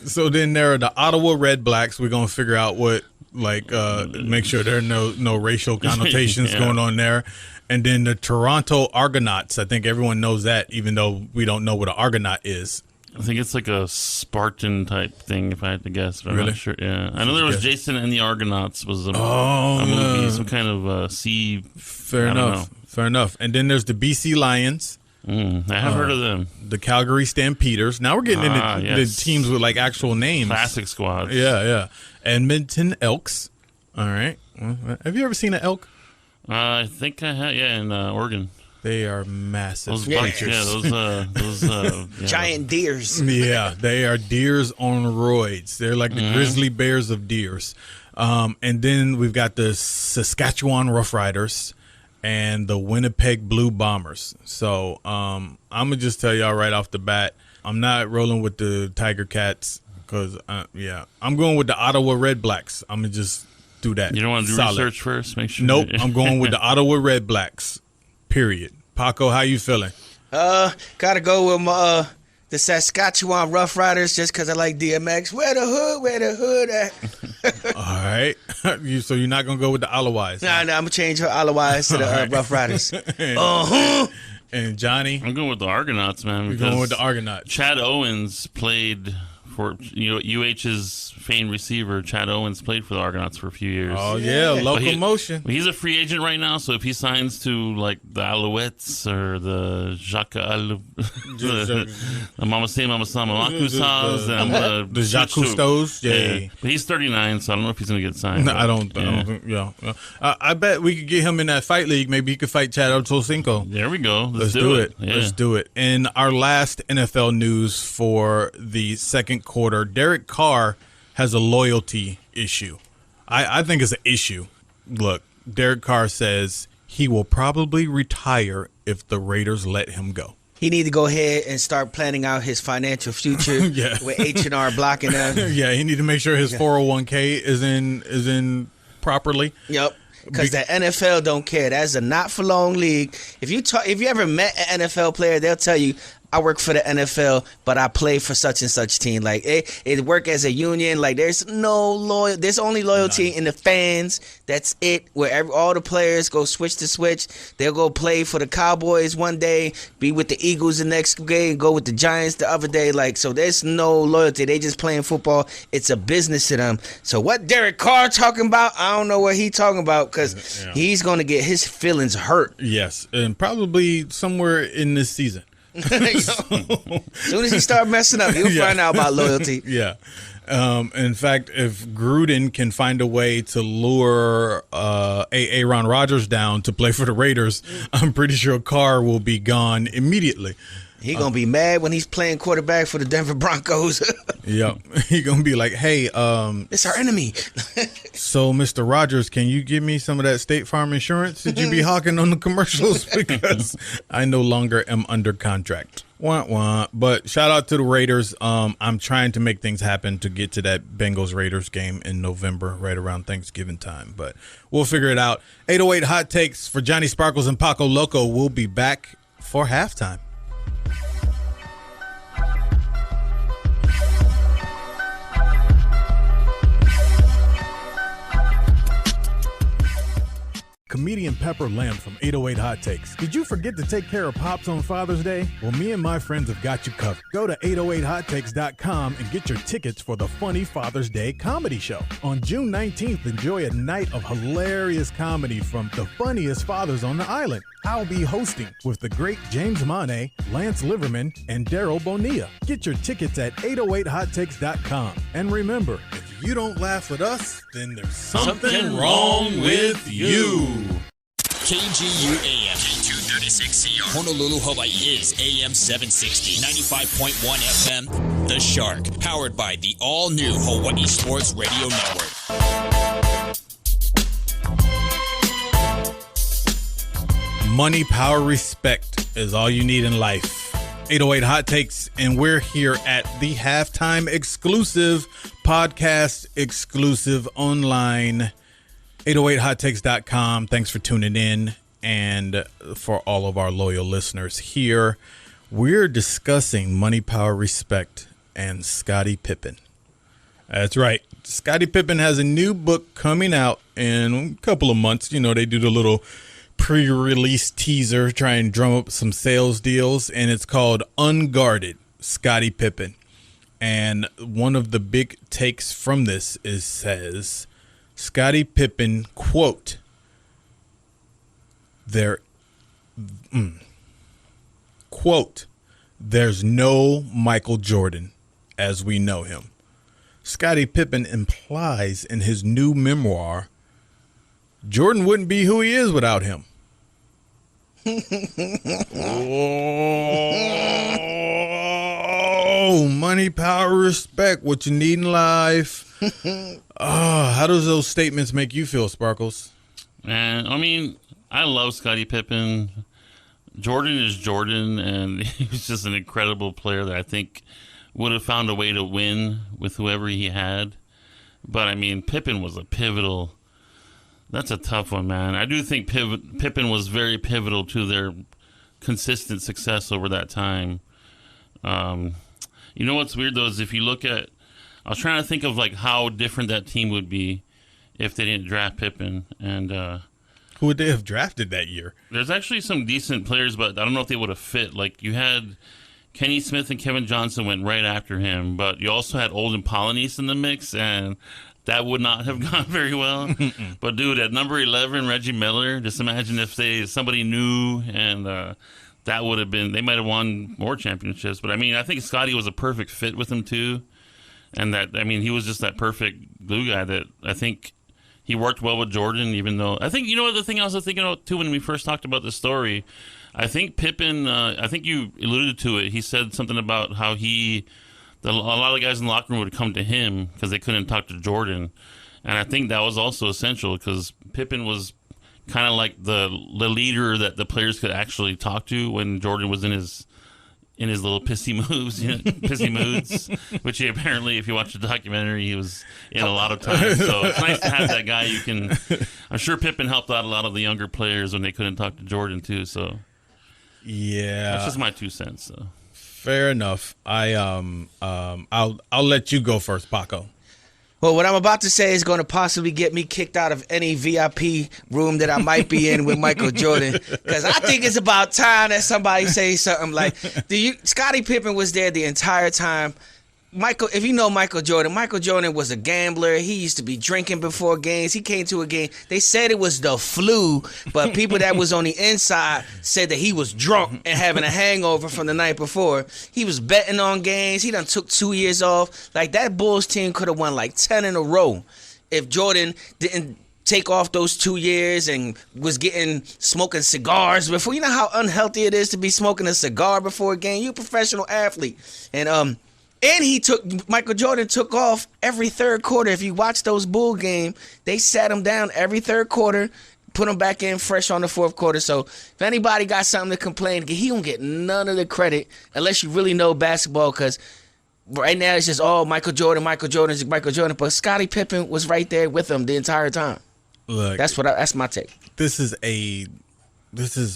So then there are the Ottawa Red Blacks. We're going to figure out what, make sure there are no racial connotations going on there. And then the Toronto Argonauts. I think everyone knows that, even though we don't know what an Argonaut is. I think it's like a Spartan type thing, if I had to guess. But I'm Really? not sure. Yeah, I know there was Jason and the Argonauts was a movie, some kind of sea. Fair enough. And then there's the BC Lions. I have heard of them. The Calgary Stampeders. Now we're getting into the teams with like actual names. Classic squads. Yeah. Edmonton Elks. All right. Have you ever seen an elk? I think I have. Yeah, in Oregon. They are massive. Those Giant deers. Yeah, they are deers on roids. They're like the grizzly bears of deers. And then we've got the Saskatchewan Roughriders and the Winnipeg Blue Bombers. So I'm going to just tell y'all right off the bat, I'm not rolling with the Tiger Cats because, I'm going with the Ottawa Red Blacks. I'm going to just do that. You don't want to do research first? Make sure. Nope, I'm going with the Ottawa Red Blacks, period. Paco, how you feeling? Gotta go with my the Saskatchewan Rough Riders just because I like DMX. Where the hood at? All right. So you're not going to go with the Alouettes? No, I'm going to change her Alouettes to the Rough Riders. And Johnny? I'm going with the Argonauts, man. You're going with the Argonauts. Chad Owens played for UH's famed receiver. Chad Owens played for the Argonauts for a few years. Oh, yeah, locomotion. He's a free agent right now, so if he signs to like the Alouettes or the Jacques the Mama Say Mama Sama Makusas, the Jacques Cousteaus, yeah. But he's 39, so I don't know if he's going to get signed. No, I don't think, I bet we could get him in that fight league. Maybe he could fight Chad Ochocinco. There we go. Let's do it. Yeah. Let's do it. And our last NFL news for the second quarter, Derek Carr has a loyalty issue. I think it's an issue. Look, Derek Carr says he will probably retire if the Raiders let him go. He need to go ahead and start planning out his financial future with H&R blocking him. Yeah, he need to make sure his 401k is in properly. Yep. Because the NFL don't care. That's a not for long league. If you ever met an NFL player, they'll tell you, I work for the NFL, but I play for such and such team. Like it work as a union. Like there's no loyal. There's only loyalty in the fans. That's it. Where all the players go switch to switch. They'll go play for the Cowboys one day, be with the Eagles the next day, and go with the Giants the other day. Like so, there's no loyalty. They just playing football. It's a business to them. So what Derek Carr talking about? I don't know what he talking about because he's gonna get his feelings hurt. Yes, and probably somewhere in this season. As soon as he start messing up, he'll find out about loyalty. Yeah. In fact, if Gruden can find a way to lure Aaron Rodgers down to play for the Raiders, I'm pretty sure Carr will be gone immediately. He gonna be mad when he's playing quarterback for the Denver Broncos. Yep. He gonna be like, hey, it's our enemy. So Mr. Rogers, can you give me some of that State Farm insurance that you be hawking on the commercials? Because I no longer am under contract. Wah, wah. But shout out to the Raiders. I'm trying to make things happen to get to that Bengals Raiders game in November, right around Thanksgiving time. But we'll figure it out. 808 Hot Takes for Johnny Sparkles and Paco Loco. We'll be back for halftime. Comedian Pepper Lamb from 808 Hot Takes. Did you forget to take care of Pops on Father's Day? Well, me and my friends have got you covered. Go to 808hottakes.com and get your tickets for the funny Father's Day comedy show. On June 19th, enjoy a night of hilarious comedy from the funniest fathers on the island. I'll be hosting with the great James Monet, Lance Liverman, and Daryl Bonilla. Get your tickets at 808hottakes.com. And remember, if you don't laugh with us, then there's something wrong with you. KGU AM, K236CR, Honolulu, Hawaii is AM 760, 95.1 FM, The Shark, powered by the all-new Hawaii Sports Radio Network. Money, power, respect is all you need in life. 808 Hot Takes, and we're here at the halftime exclusive, podcast exclusive, online, 808hottakes.com. Thanks for tuning in, and for all of our loyal listeners here, we're discussing money, power, respect, and Scottie Pippen. That's right. Scottie Pippen has a new book coming out in a couple of months. You know, they do the little pre-release teaser, try and drum up some sales deals, and it's called Unguarded, Scottie Pippen. And one of the big takes from this says, Scottie Pippen, quote, quote, there's no Michael Jordan as we know him. Scottie Pippen implies in his new memoir, Jordan wouldn't be who he is without him. Oh, money, power, respect, what you need in life. How does those statements make you feel, Sparkles? Man, I mean, I love Scottie Pippen. Jordan is Jordan, and he's just an incredible player that I think would have found a way to win with whoever he had. But, I mean, Pippen was a pivotal. That's a tough one, man. I do think Pippen was very pivotal to their consistent success over that time. You know what's weird, though, is if you look at, I was trying to think of like how different that team would be if they didn't draft Pippen. And who would they have drafted that year? There's actually some decent players, but I don't know if they would have fit. Like you had Kenny Smith and Kevin Johnson went right after him, but you also had Olden Polynice in the mix, and that would not have gone very well. But dude, at number 11, Reggie Miller, just imagine if somebody knew, and that would have been, they might have won more championships. But I mean, I think Scottie was a perfect fit with him too. And that, I mean, he was just that perfect glue guy that I think he worked well with Jordan, even though, I think, you know what, the thing I was thinking about too when we first talked about this story, I think Pippen, I think you alluded to it, he said something about how a lot of guys in the locker room would come to him because they couldn't talk to Jordan. And I think that was also essential because Pippen was kind of like the leader that the players could actually talk to when Jordan was in his little pissy moves, pissy moods, which he apparently, if you watch the documentary, he was in a lot of times. So it's nice to have that guy. I'm sure Pippen helped out a lot of the younger players when they couldn't talk to Jordan too. So yeah, that's just my 2 cents. So. Fair enough. I'll let you go first, Paco. Well, what I'm about to say is going to possibly get me kicked out of any VIP room that I might be in with Michael Jordan, because I think it's about time that somebody says something like, Scottie Pippen was there the entire time. Michael, if you know Michael Jordan was a gambler. He used to be drinking before games. He came to a game. They said it was the flu, but people that was on the inside said that he was drunk and having a hangover from the night before. He was betting on games. He done took 2 years off. Like, that Bulls team could have won like 10 in a row if Jordan didn't take off those 2 years and was smoking cigars before. You know how unhealthy it is to be smoking a cigar before a game? You a professional athlete. And Michael Jordan took off every third quarter. If you watch those Bull games, they sat him down every third quarter, put him back in fresh on the fourth quarter. So if anybody got something to complain, he don't get none of the credit unless you really know basketball, because right now it's just, Michael Jordan. But Scottie Pippen was right there with him the entire time. Look, that's my take. This is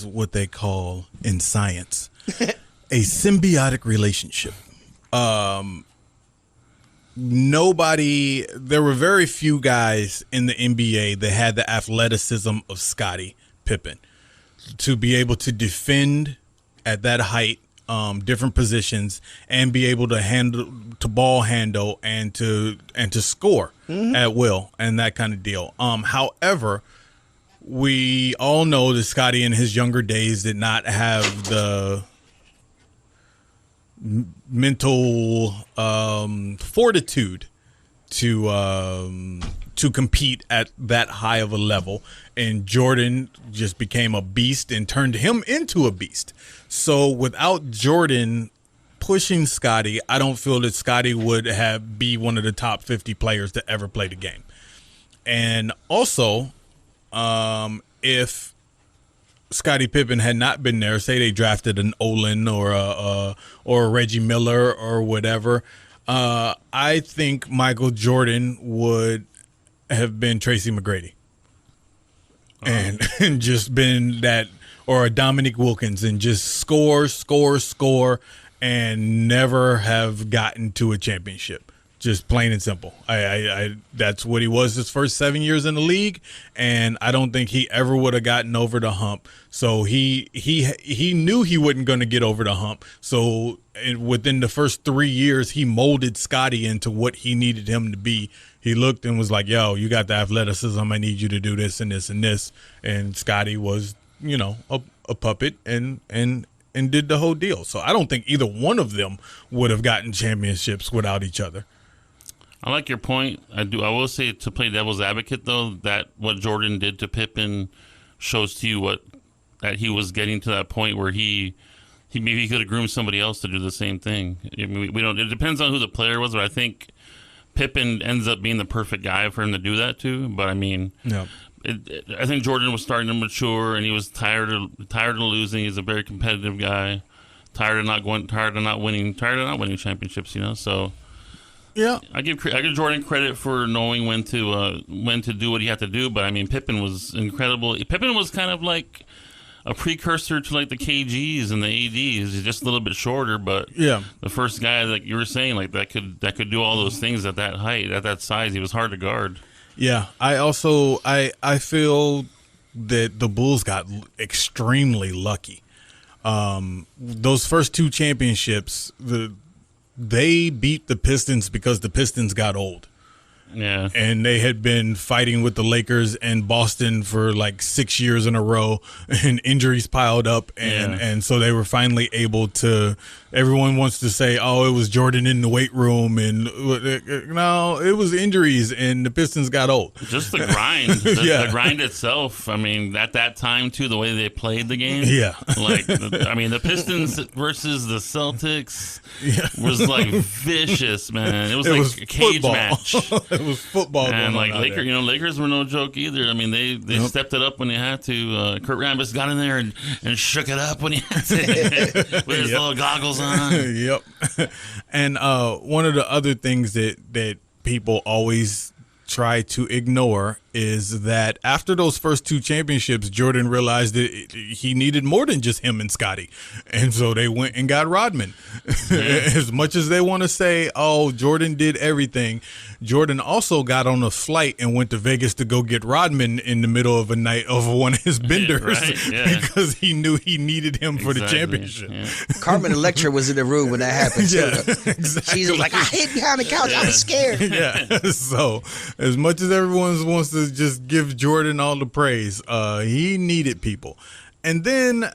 what they call in science a symbiotic relationship. There were very few guys in the NBA that had the athleticism of Scottie Pippen to be able to defend at that height, different positions, and be able to ball handle and to score at will and that kind of deal. However, we all know that Scottie in his younger days did not have the mental fortitude to compete at that high of a level, and Jordan just became a beast and turned him into a beast. So without Jordan pushing Scottie, I don't feel that Scottie would be one of the top 50 players to ever play the game. And also, if Scottie Pippen had not been there, say they drafted an Olin or a Reggie Miller or whatever, I think Michael Jordan would have been Tracy McGrady and just been that, or a Dominique Wilkins, and just score, and never have gotten to a championship. Just plain and simple. I that's what he was his first 7 years in the league, and I don't think he ever would have gotten over the hump. So he knew he wasn't going to get over the hump. So within the first 3 years, he molded Scottie into what he needed him to be. He looked and was like, "Yo, you got the athleticism. I need you to do this and this and this." And Scottie was, a puppet and did the whole deal. So I don't think either one of them would have gotten championships without each other. I like your point. I will say, to play devil's advocate, though, that what Jordan did to Pippen shows to you that he was getting to that point where he maybe could have groomed somebody else to do the same thing. I mean, we don't. It depends on who the player was, but I think Pippen ends up being the perfect guy for him to do that to. But I mean, yeah. I think Jordan was starting to mature, and he was tired of losing. He's a very competitive guy, tired of not winning championships. So. Yeah, I give Jordan credit for knowing when to do what he had to do, but I mean, Pippen was incredible. Pippen was kind of like a precursor to like the KGs and the ADs. He's just a little bit shorter, but yeah, the first guy, like you were saying, like that could do all those things at that height, at that size. He was hard to guard. Yeah, I feel that the Bulls got extremely lucky. Those first two championships, they beat the Pistons because the Pistons got old. Yeah. And they had been fighting with the Lakers and Boston for like 6 years in a row, and injuries piled up. And so they were finally able to, everyone wants to say, oh, it was Jordan in the weight room. And no, it was injuries, and the Pistons got old. Just the grind. The grind itself. I mean, at that time, too, the way they played the game. Yeah. The Pistons versus the Celtics was like vicious, man. It was like a cage football. Match. It was football. And going on Lakers, Lakers were no joke either. I mean, they stepped it up when they had to. Kurt Rambis got in there and shook it up when he had to with his little goggles on. Yep. And one of the other things that people always try to ignore is that after those first 2 championships, Jordan realized that he needed more than just him and Scotty. And so they went and got Rodman. As much as they want to say, oh, Jordan did everything, Jordan also got on a flight and went to Vegas to go get Rodman in the middle of a night of one of his benders because he knew he needed him for the championship. Yeah. Carmen Electra was in the room when that happened, too. Exactly. She's like, I hid behind the couch. I was scared. Yeah. So as much as everyone wants to just give Jordan all the praise, he needed people. And then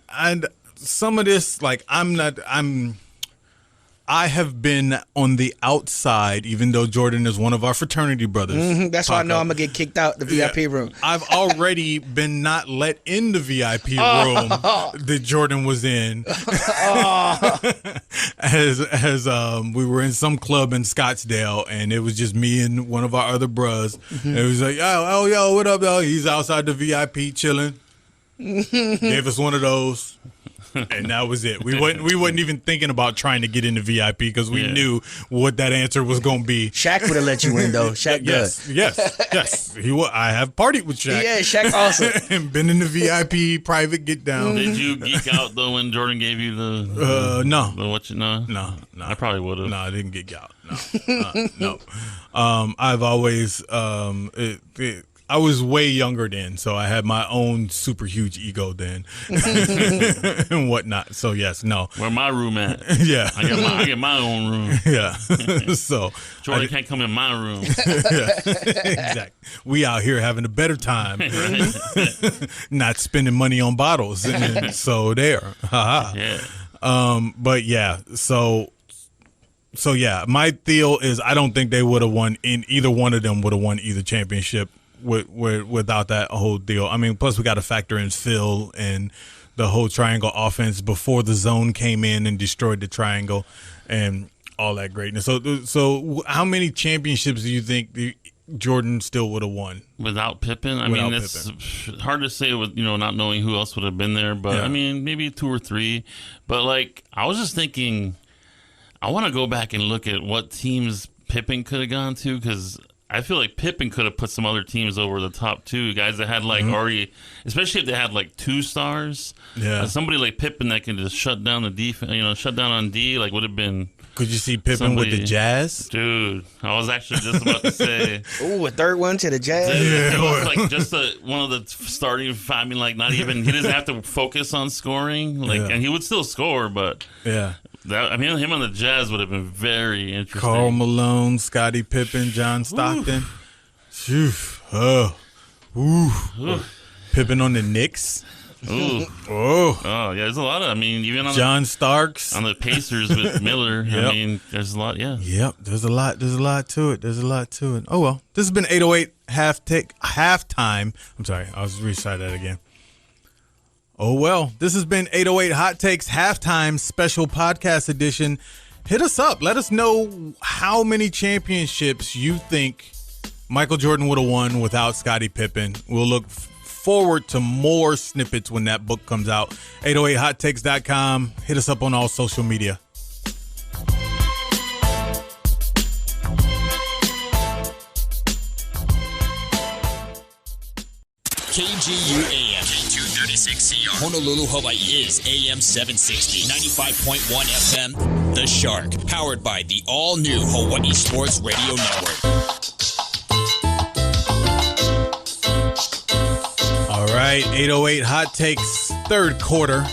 some of this, like, I have been on the outside, even though Jordan is one of our fraternity brothers. That's why I know I'm going to get kicked out the VIP room. I've already been not let in the VIP room that Jordan was in. as we were in some club in Scottsdale, and it was just me and one of our other bros. And it was like, yo, what up, though? He's outside the VIP chilling. Gave us one of those. And that was it. We wasn't even thinking about trying to get into VIP because we knew what that answer was going to be. Shaq would have let you in, though. Shaq yes. I have partied with Shaq. Yeah, Shaq awesome. And been in the VIP private get down. Did you geek out though when Jordan gave you the no. No. I probably would have. No, I didn't geek out. No. I've always I was way younger then, so I had my own super huge ego then and whatnot. So yes, no. Where my room at? Yeah, I get my own room. Yeah. So Jordan can't come in my room. Yeah, exactly. We out here having a better time, not spending money on bottles. And so there, Yeah. But yeah, so yeah, my deal is I don't think they would have won. In either one of them would have won either championship without that whole deal. I mean, plus we got to factor in Phil and the whole triangle offense before the zone came in and destroyed the triangle and all that greatness. So how many championships do you think Jordan still would have won without Pippen? I mean, it's hard to say with not knowing who else would have been there, but I mean, maybe 2 or 3. But like, I was just thinking, I want to go back and look at what teams Pippen could have gone to, because I feel like Pippen could have put some other teams over the top too. Guys that had like already, especially if they had like 2 stars. Yeah, somebody like Pippen that can just shut down the defense, shut down on D, like would have been. Could you see Pippen with the Jazz? Dude, I was actually just about to say. Ooh, a third one to the Jazz? It was like just one of the starting, I mean, like not even, he doesn't have to focus on scoring. And he would still score, but him on the Jazz would have been very interesting. Karl Malone, Scottie Pippen, John Stockton. Pippen on the Knicks. Ooh. Oh, yeah, there's a lot of, I mean, even on John Starks. On the Pacers with Miller. I mean, there's a lot, Yep, there's a lot to it. Oh, well, this has been 808 halftime. I'm sorry, I was recite that again. Oh, well, this has been 808 Hot Takes Halftime Special Podcast Edition. Hit us up. Let us know how many championships you think Michael Jordan would have won without Scottie Pippen. We'll look forward to more snippets when that book comes out. 808hottakes.com. Hit us up on all social media. KGU AM, K236CR, Honolulu, Hawaii is AM 760, 95.1 FM, The Shark, powered by the all-new Hawaii Sports Radio Network. All right, 808 Hot Takes, third quarter.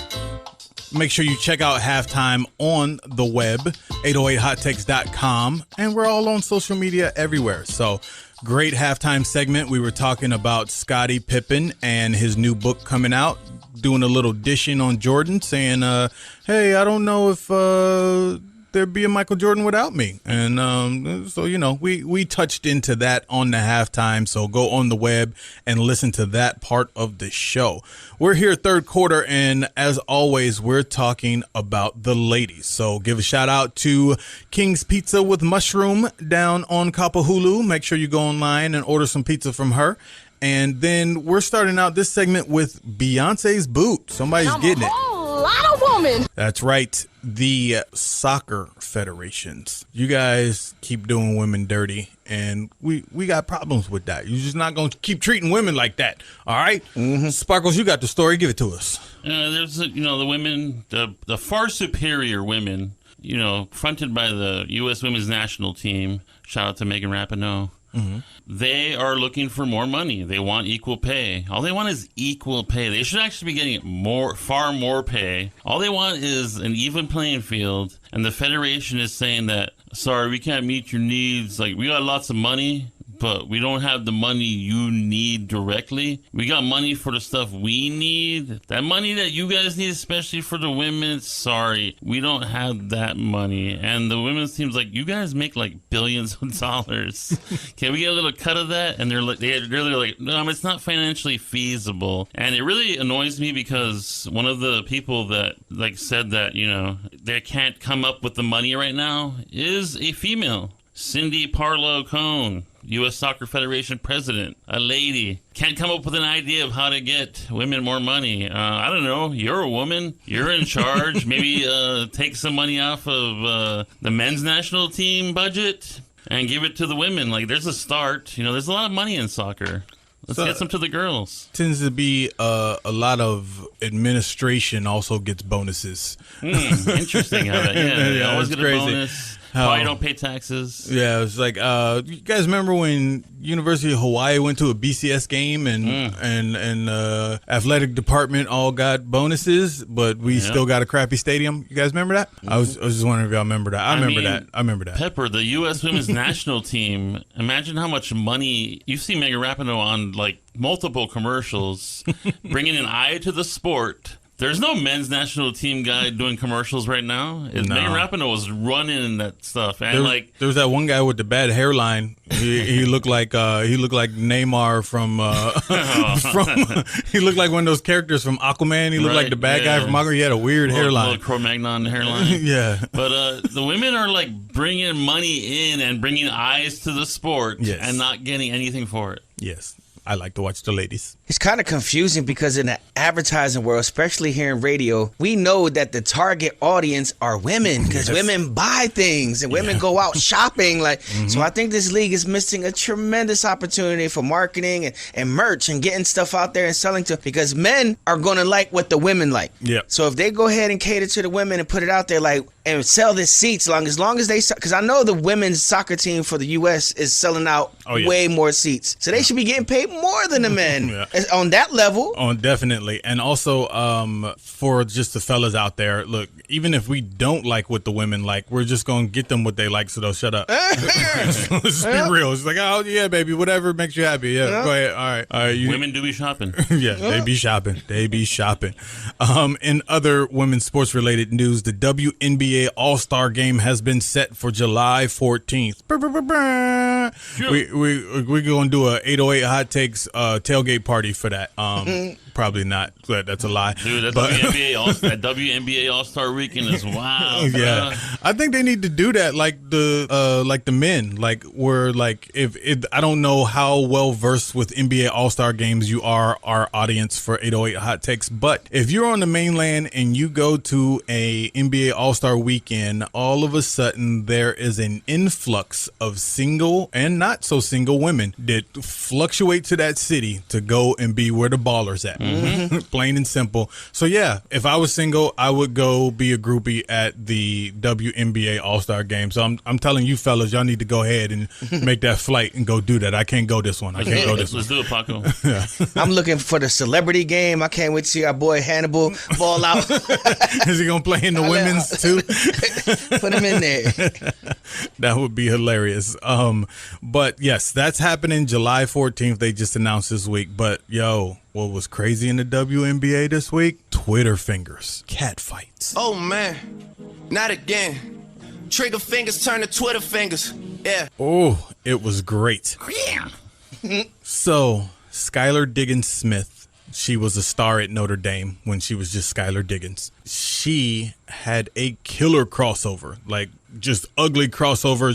Make sure you check out Halftime on the web, 808hottakes.com, and we're all on social media everywhere. So, great halftime segment. We were talking about Scottie Pippen and his new book coming out, doing a little dishing on Jordan, saying, hey, I don't know if there'd be a Michael Jordan without me. And so, we touched into that on the halftime. So go on the web and listen to that part of the show. We're here third quarter, and as always, we're talking about the ladies. So give a shout out to King's Pizza with Mushroom down on Kapahulu. Make sure you go online and order some pizza from her. And then we're starting out this segment with Beyonce's boot. Somebody's getting it. lot of women. That's right. The soccer federations. You guys keep doing women dirty, and we got problems with that. You're just not going to keep treating women like that. All right? Sparkles, you got the story. Give it to us. There's, the women, the far superior women, fronted by the U.S. women's national team. Shout out to Megan Rapinoe. They are looking for more money. They want equal pay. All they want is equal pay. They should actually be getting far more pay. All they want is an even playing field. And the federation is saying that, sorry, we can't meet your needs. Like, we got lots of money, but we don't have the money you need directly. We got money for the stuff we need. That money that you guys need, especially for the women, sorry, we don't have that money. And the women's team's like, you guys make like billions of dollars. Can we get a little cut of that? And they're like, no, it's not financially feasible. And it really annoys me because one of the people that said that, they can't come up with the money right now is a female. Cindy Parlow Cone, U.S. Soccer Federation president, a lady, can't come up with an idea of how to get women more money. I don't know. You're a woman. You're in charge. Maybe take some money off of the men's national team budget and give it to the women. Like, there's a start. There's a lot of money in soccer. Let's get some to the girls. Tends to be a lot of administration also gets bonuses. Interesting how that, they always get crazy. A bonus. Probably don't pay taxes. Yeah, it's like you guys remember when University of Hawaii went to a BCS game and athletic department all got bonuses, but we still got a crappy stadium. You guys remember that? I was just wondering if y'all remember that. I remember that. Pepper, the U.S. women's national team. Imagine how much money you see Megan Rapinoe on like multiple commercials, bringing an eye to the sport. There's no men's national team guy doing commercials right now. Megan Rapinoe was running that stuff, and there was that one guy with the bad hairline. He looked like Neymar from he looked like one of those characters from Aquaman. He looked like the bad guy from Aquaman. He had a weird hairline, little Cro-Magnon hairline. Yeah, but the women are like bringing money in and bringing eyes to the sport, and not getting anything for it. Yes. I like to watch the ladies. It's kind of confusing because in the advertising world, especially here in radio, we know that the target audience are women because women buy things and women go out shopping. So I think this league is missing a tremendous opportunity for marketing and merch and getting stuff out there and selling to, because men are going to like what the women like. Yeah. So if they go ahead and cater to the women and put it out there and sell the seats as long as they, because I know the women's soccer team for the U.S. is selling out way more seats. So they should be getting paid more than the men on that level. Oh, definitely. And also for just the fellas out there, look, even if we don't like what the women like, we're just going to get them what they like so they'll shut up. Let's just be real. It's like, oh, yeah, baby, whatever makes you happy. Yeah, go ahead. All right. Women do be shopping. They be shopping. They be shopping. In other women's sports-related news, the WNBA All-Star Game has been set for July 14th. We're going to do a 808 Hot Takes tailgate party for that. Probably not. That's a lie. Dude, that WNBA All-Star Weekend is wild. Yeah, bro. I think they need to do that like the men. Like where if I don't know how well versed with NBA All-Star games you are, our audience for 808 Hot Takes, but if you're on the mainland and you go to a NBA All-Star Weekend, all of a sudden there is an influx of single and not so single women that fluctuate to that city to go and be where the ballers at. Plain and simple. So yeah, if I was single, I would go be a groupie at the WNBA All-Star Game. So I'm telling you fellas, y'all need to go ahead and make that flight and go do that. I can't go this one. I can't go this one. Let's do it, Paco. I'm looking for the celebrity game. I can't wait to see our boy Hannibal ball out. Is he gonna play in the women's too? Put him in there. That would be hilarious. But yes, that's happening July 14th. They just announced this week. But yo, what was crazy in the WNBA this week? Twitter fingers, cat fights. Oh man, not again. Trigger fingers turn to Twitter fingers. Yeah. Oh, it was great. So, Skylar Diggins-Smith, she was a star at Notre Dame when she was just Skylar Diggins. She had a killer crossover, like just ugly crossover.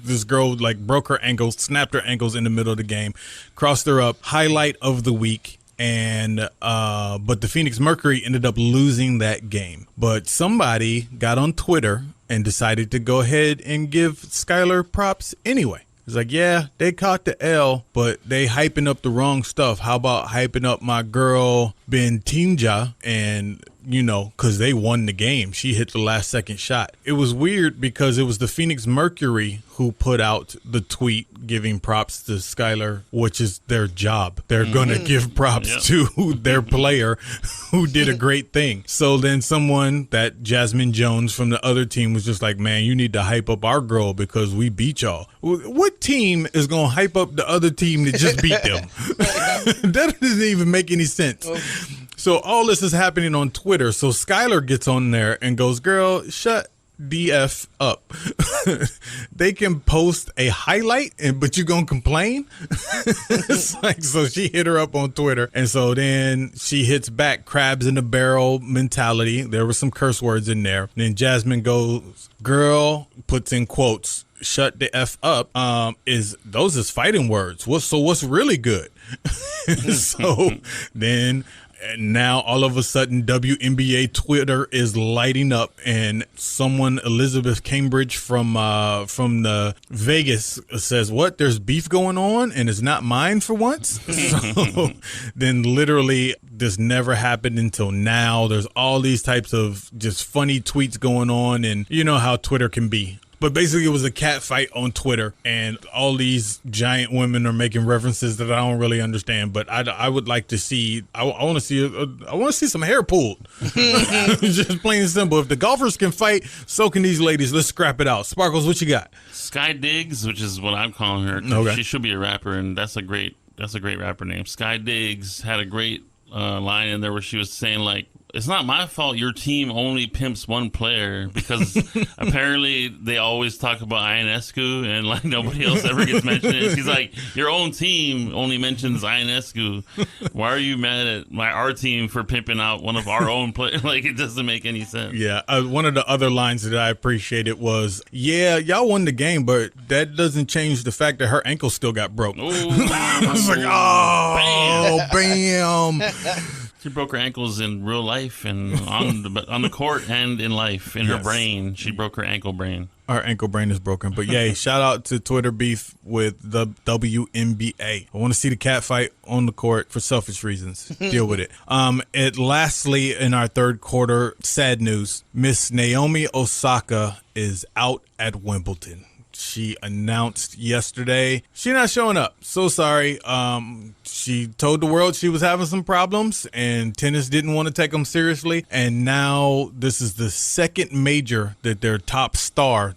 This girl like broke her ankles, snapped her ankles in the middle of the game, crossed her up. Highlight of the week. and but the Phoenix Mercury ended up losing that game. But somebody got on Twitter and decided to go ahead and give Skylar props anyway. It's like, yeah, they caught the L, but they hyping up the wrong stuff. How about hyping up my girl Bentinja and, you know, because they won the game. She hit the last second shot. It was weird because it was the Phoenix Mercury who put out the tweet giving props to Skylar, which is their job. They're going to give props to their player who did a great thing. So then someone, that Jasmine Jones from the other team, was just like, man, you need to hype up our girl because we beat y'all. What team is going to hype up the other team that just beat them? That doesn't even make any sense. So all this is happening on Twitter. So Skylar gets on there and goes, girl, shut DF up. They can post a highlight, but you gonna complain? It's like, so she hit her up on Twitter, and so then she hits back, crabs in the barrel mentality. There were some curse words in there. And then Jasmine goes, girl, puts in quotes, shut the F up. Those is fighting words. What's really good? So then, and now all of a sudden WNBA Twitter is lighting up, and someone, Elizabeth Cambridge from the Vegas, says, what, there's beef going on and it's not mine for once? So then literally this never happened until now. There's all these types of just funny tweets going on, and you know how Twitter can be. But basically, it was a cat fight on Twitter, and all these giant women are making references that I don't really understand. But I would like to see. I want to see some hair pulled. Just plain and simple. If the golfers can fight, so can these ladies. Let's scrap it out. Sparkles, what you got? Sky Diggs, which is what I'm calling her. Okay. She should be a rapper, and that's a great rapper name. Sky Diggs had a great line in there where she was saying, like, it's not my fault your team only pimps one player, because apparently they always talk about Ionescu and like nobody else ever gets mentioned. She's like, your own team only mentions Ionescu. Why are you mad at our team for pimping out one of our own players? Like, it doesn't make any sense. Yeah. One of the other lines that I appreciated was, yeah, y'all won the game, but that doesn't change the fact that her ankle still got broke. I was like, oh, bam. She broke her ankles in real life and on the court and in life. In her brain, she broke her ankle brain. Our ankle brain is broken. But yay, shout out to Twitter beef with the WNBA. I want to see the cat fight on the court for selfish reasons. Deal with it. Lastly, in our third quarter, sad news. Miss Naomi Osaka is out at Wimbledon. She announced yesterday she's not showing up. So sorry. She told the world she was having some problems and tennis didn't want to take them seriously. And now this is the second major that their top star,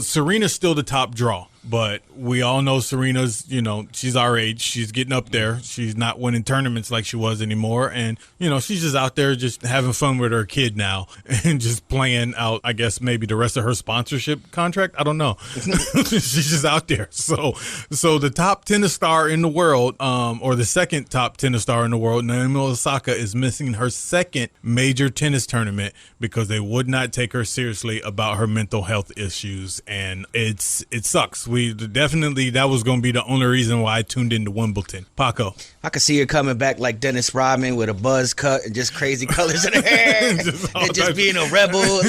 Serena's still the top draw. But we all know Serena's, she's our age. She's getting up there. She's not winning tournaments like she was anymore. And, she's just out there just having fun with her kid now and just playing out, I guess, maybe the rest of her sponsorship contract. I don't know. She's just out there. So the top tennis star in the world, or the second top tennis star in the world, Naomi Osaka, is missing her second major tennis tournament because they would not take her seriously about her mental health issues. And it sucks. That was going to be the only reason why I tuned into Wimbledon. Paco. I could see her coming back like Dennis Rodman with a buzz cut and just crazy colors in her hair and just being a rebel.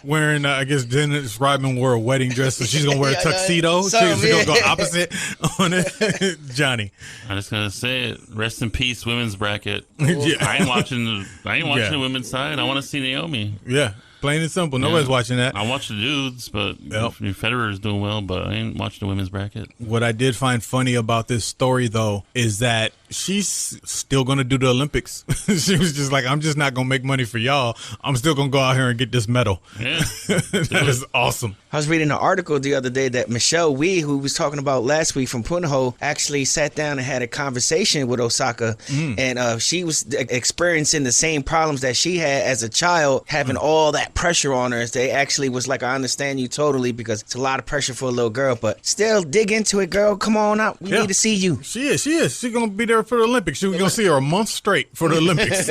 Wearing, I guess Dennis Rodman wore a wedding dress, so she's going to wear a tuxedo. She's going to go opposite on it. Johnny. I'm just going to say it. Rest in peace, women's bracket. I ain't watching the women's side. I want to see Naomi. Yeah. Plain and simple. Nobody's watching that. I watch the dudes, but Federer's doing well, but I ain't watching the women's bracket. What I did find funny about this story, though, is that she's still going to do the Olympics. She was just like, I'm just not going to make money for y'all. I'm still going to go out here and get this medal. Yeah. That is awesome. I was reading an article the other day that Michelle Wee, who was talking about last week from Punahou, actually sat down and had a conversation with Osaka, and she was experiencing the same problems that she had as a child, having all that pressure on her. They actually was like, I understand you totally, because it's a lot of pressure for a little girl, but still dig into it, girl. Come on out. We need to see you. She is. She's going to be there for the Olympics. She was going to see her a month straight for the Olympics.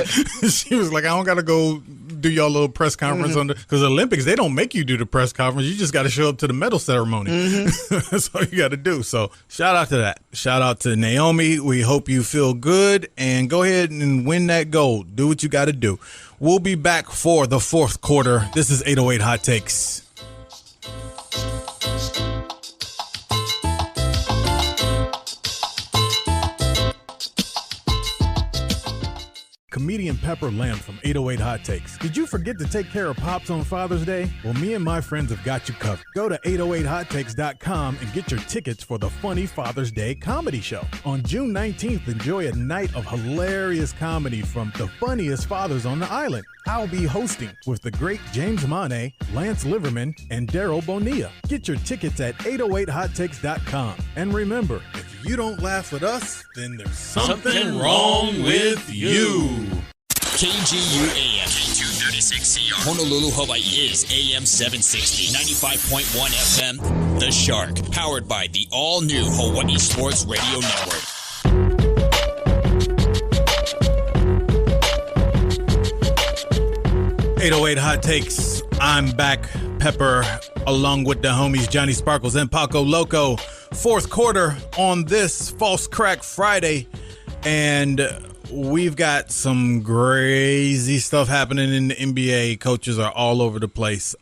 She was like, I don't got to go do y'all little press conference on because Olympics, they don't make you do the press conference. You just got to show up to the medal ceremony. That's all you got to do. So shout out to that. Shout out to Naomi. We hope you feel good and go ahead and win that gold. Do what you got to do. We'll be back for the fourth quarter. This is 808 Hot Takes. Comedian Pepper Lamb from 808 Hot Takes. Did you forget to take care of Pops on Father's Day? Well, me and my friends have got you covered. Go to 808hottakes.com and get your tickets for the funny Father's Day comedy show. On June 19th, enjoy a night of hilarious comedy from the funniest fathers on the island. I'll be hosting with the great James Monet, Lance Liverman, and Daryl Bonilla. Get your tickets at 808hottakes.com. And remember, if you don't laugh with us, then there's something wrong with you. KGU AM, K236CR, Honolulu, Hawaii is AM 760, 95.1 FM, The Shark, powered by the all-new Hawaii Sports Radio Network. 808 Hot Takes. I'm back, Pepper, along with the homies Johnny Sparkles and Paco Loco. Fourth quarter on this False Crack Friday, and we've got some crazy stuff happening in the NBA. Coaches are all over the place.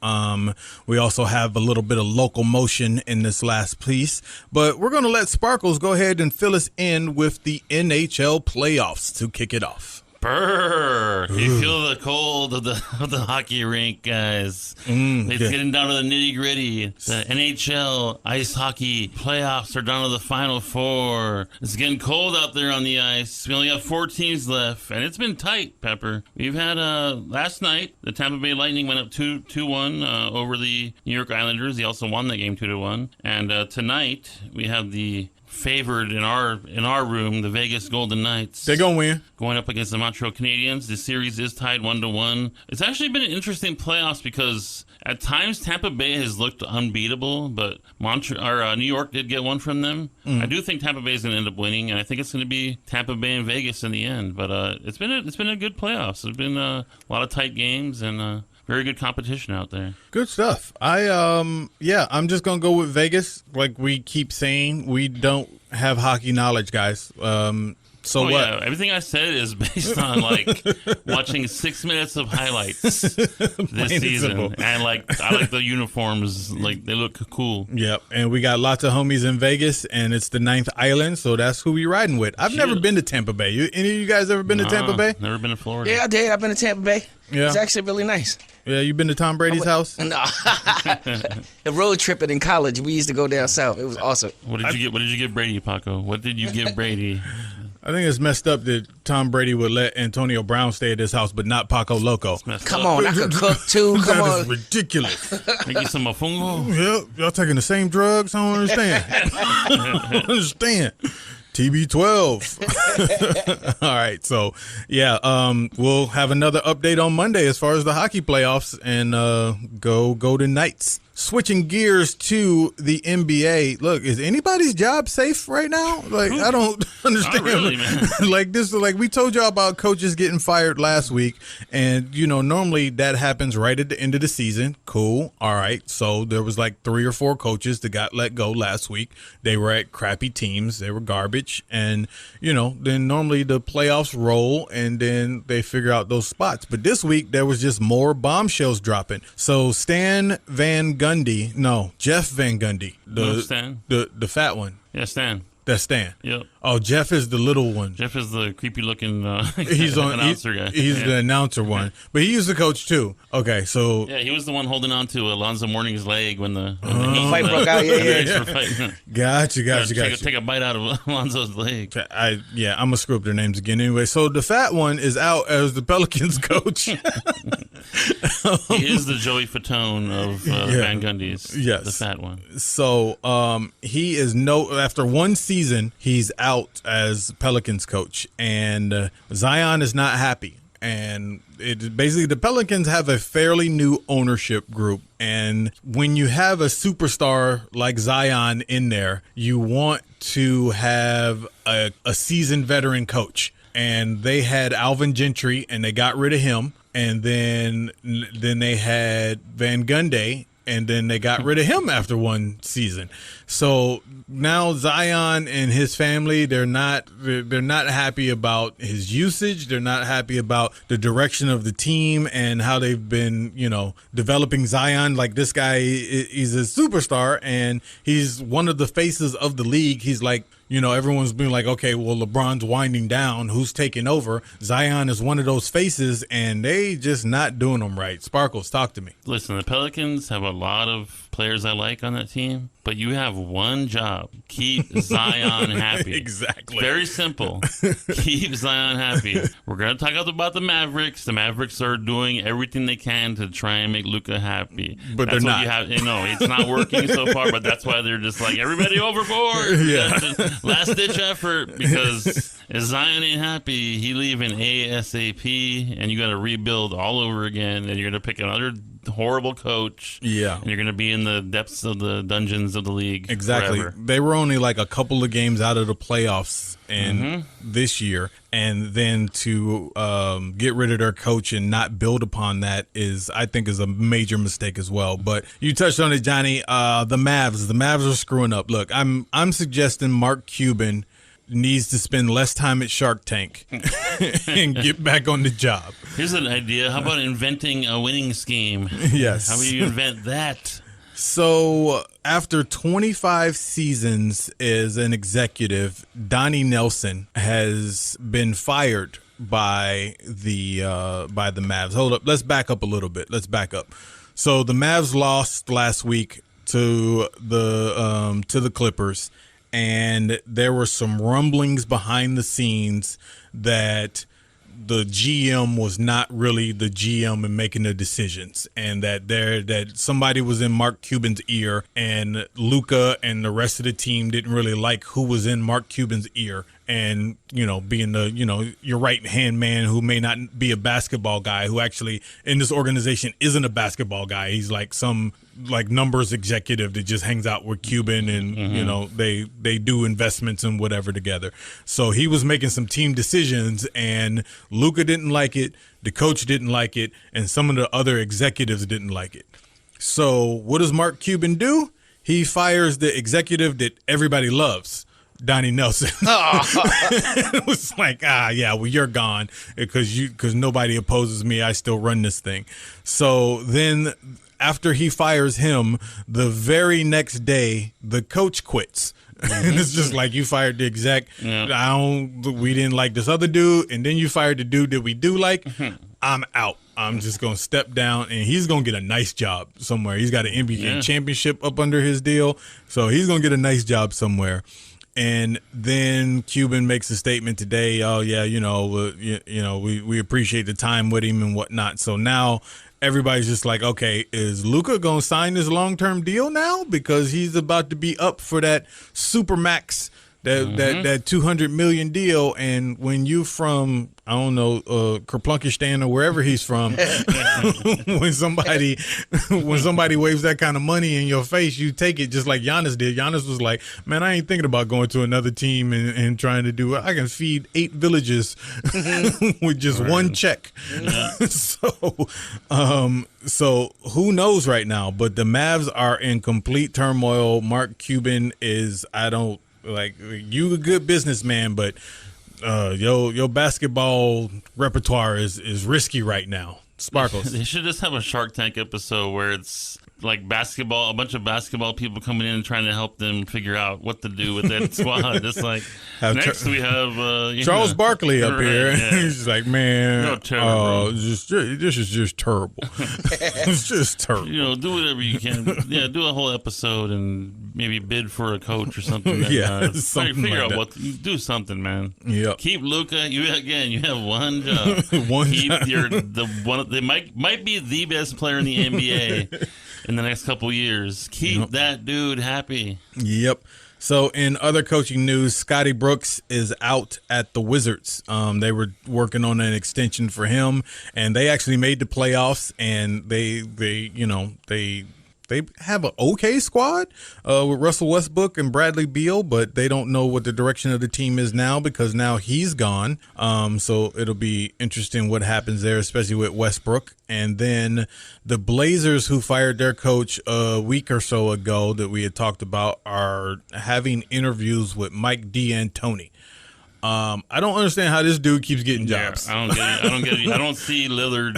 We also have a little bit of local motion in this last piece, but we're going to let Sparkles go ahead and fill us in with the NHL playoffs to kick it off. Brr. You feel the cold of the hockey rink, guys. It's getting down to the nitty gritty. The NHL ice hockey playoffs are down to the Final Four. It's getting cold out there on the ice. We only have 4 teams left, and it's been tight, Pepper. We've had last night the Tampa Bay Lightning went up 2-1 over the New York Islanders. They also won that game 2-1. And tonight we have the favored in our room, the Vegas Golden Knights. They're gonna win. Going up against the Montreal Canadiens. The series is tied 1-1. It's actually been an interesting playoffs because at times Tampa Bay has looked unbeatable, but New York did get one from them. I do think Tampa Bay is going to end up winning, and I think it's going to be Tampa Bay and Vegas in the end. But it's been a good playoffs. There's been a lot of tight games and very good competition out there. Good stuff. I'm just gonna go with Vegas. Like we keep saying, we don't have hockey knowledge, guys. So what? Yeah, everything I said is based on like watching 6 minutes of highlights this season, and like I like the uniforms, like they look cool. Yep, and we got lots of homies in Vegas, and it's the 9th island, so that's who we riding with. I've never been to Tampa Bay. Any of you guys ever been to Tampa Bay? Never been to Florida. Yeah, I did. I've been to Tampa Bay. Yeah, it's actually really nice. Yeah, you been to Tom Brady's house? No, the road tripping in college, we used to go down south. It was awesome. What did you give Brady, Paco? What did you give Brady? I think it's messed up that Tom Brady would let Antonio Brown stay at his house, but not Paco Loco. Come on, I could cook too. Come on. That is ridiculous. Make you some mofongo? Yep, y'all taking the same drugs? I don't understand. I don't understand. TB12. All right, so yeah, we'll have another update on Monday as far as the hockey playoffs, and go Golden Knights. Switching gears to the NBA. Look, is anybody's job safe right now? Like, I don't understand. Not really, man. Like this, like we told y'all about coaches getting fired last week, and normally that happens right at the end of the season. Cool. All right. So there was like 3 or 4 coaches that got let go last week. They were at crappy teams. They were garbage, and then normally the playoffs roll, and then they figure out those spots. But this week there was just more bombshells dropping. So Jeff Van Gundy, the fat one. Yeah, Stan. That's Stan. Yep. Oh, Jeff is the little one. Jeff is the creepy looking he's announcer guy. He's the announcer one, but he used the coach too. Okay, so yeah, he was the one holding on to Alonzo Mourning's leg when the fight broke out. Yeah. Gotcha. Take a bite out of Alonzo's leg. I'm gonna screw up their names again anyway. So the fat one is out as the Pelicans coach. He is the Joey Fatone of Van Gundy's. Yes, the fat one. So he is after one season, he's out as Pelicans coach, and Zion is not happy. And basically the Pelicans have a fairly new ownership group, and when you have a superstar like Zion in there, you want to have a seasoned veteran coach. And they had Alvin Gentry, and they got rid of him. and then they had Van Gundy, and then they got rid of him after one season. So now Zion and his family, they're not happy about his usage. They're not happy about the direction of the team and how they've been, developing Zion. Like, this guy, he's a superstar, and he's one of the faces of the league. He's like, everyone's been like, okay, well, LeBron's winding down. Who's taking over? Zion is one of those faces, and they just not doing them right. Sparkles, talk to me. Listen, the Pelicans have a lot of players I like on that team, but you have one job: keep Zion happy. Exactly. Very simple. Keep Zion happy. We're going to talk about the Mavericks. The Mavericks are doing everything they can to try and make Luka happy. But that's they're what not. You have. It's not working so far, but that's why they're just like, everybody overboard. Yeah. Last-ditch effort, because if Zion ain't happy, he leaving ASAP, and you got to rebuild all over again, and you're going to pick another horrible coach. Yeah. And you're going to be in the depths of the dungeons of the league. Exactly. Forever. They were only like a couple of games out of the playoffs this year, and then to get rid of their coach and not build upon that I think is a major mistake as well. But you touched on it, Johnny. The Mavs are screwing up. Look, I'm suggesting Mark Cuban needs to spend less time at Shark Tank and get back on the job. Here's an idea. How about inventing a winning scheme? Yes. How about you invent that? So after 25 seasons as an executive, Donnie Nelson has been fired by the Mavs. Hold up. Let's back up a little bit. So the Mavs lost last week to the Clippers. And there were some rumblings behind the scenes that the GM was not really the GM in making the decisions, and that somebody was in Mark Cuban's ear, and Luka and the rest of the team didn't really like who was in Mark Cuban's ear. And, being your right-hand man who may not be a basketball guy, who actually in this organization isn't a basketball guy. He's like some numbers executive that just hangs out with Cuban, and, they do investments and whatever together. So he was making some team decisions, and Luka didn't like it. The coach didn't like it. And some of the other executives didn't like it. So what does Mark Cuban do? He fires the executive that everybody loves, Donnie Nelson. It was like, well, you're gone because nobody opposes me. I still run this thing. So then after he fires him, the very next day, the coach quits. And it's just like, you fired the exec. Yeah. We didn't like this other dude. And then you fired the dude that we do like. I'm out. I'm just going to step down, and he's going to get a nice job somewhere. He's got an NBA championship up under his deal. So he's going to get a nice job somewhere. And then Cuban makes a statement today. Oh yeah, we appreciate the time with him and whatnot. So now everybody's just like, okay, is Luka gonna sign this long-term deal now because he's about to be up for that supermax, that $200 million deal? And when you from Kerplunkistan or wherever he's from, when somebody waves that kind of money in your face, you take it just like Giannis did. Giannis was like, man, I ain't thinking about going to another team and trying to do it. I can feed 8 villages with just one check. Yeah. So who knows right now? But the Mavs are in complete turmoil. Mark Cuban is, you a good businessman, but your basketball repertoire is risky right now. Sparkles. They should just have a Shark Tank episode where it's like a bunch of basketball people coming in and trying to help them figure out what to do with that squad. It's like, we have Charles Barkley up here. Yeah. He's just like, man, this is just terrible. It's just terrible. Do whatever you can. Do a whole episode and maybe bid for a coach or something. Figure out what do something, man. Yeah. Keep Luka. You have one job. They might be the best player in the NBA in the next couple years. Keep that dude happy. Yep. So in other coaching news, Scotty Brooks is out at the Wizards. They were working on an extension for him, and they actually made the playoffs, and they they have an okay squad with Russell Westbrook and Bradley Beal, but they don't know what the direction of the team is now because now he's gone. So it'll be interesting what happens there, especially with Westbrook. And then the Blazers, who fired their coach a week or so ago that we had talked about, are having interviews with Mike D'Antoni. I don't understand how this dude keeps getting jobs. Yeah, I don't get it. I don't see Lillard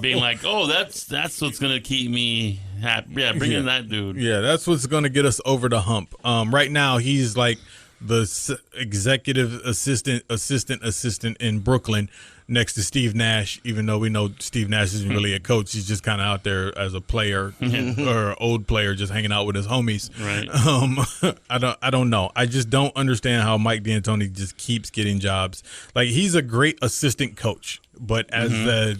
being like, "Oh, that's what's gonna keep me happy." Yeah, bring in that dude. Yeah, that's what's gonna get us over the hump. Right now, he's like the executive assistant in Brooklyn next to Steve Nash, even though we know Steve Nash isn't really a coach. He's just kind of out there as a player or an old player just hanging out with his homies. Right. I don't know. I just don't understand how Mike D'Antoni just keeps getting jobs. Like, he's a great assistant coach, but as the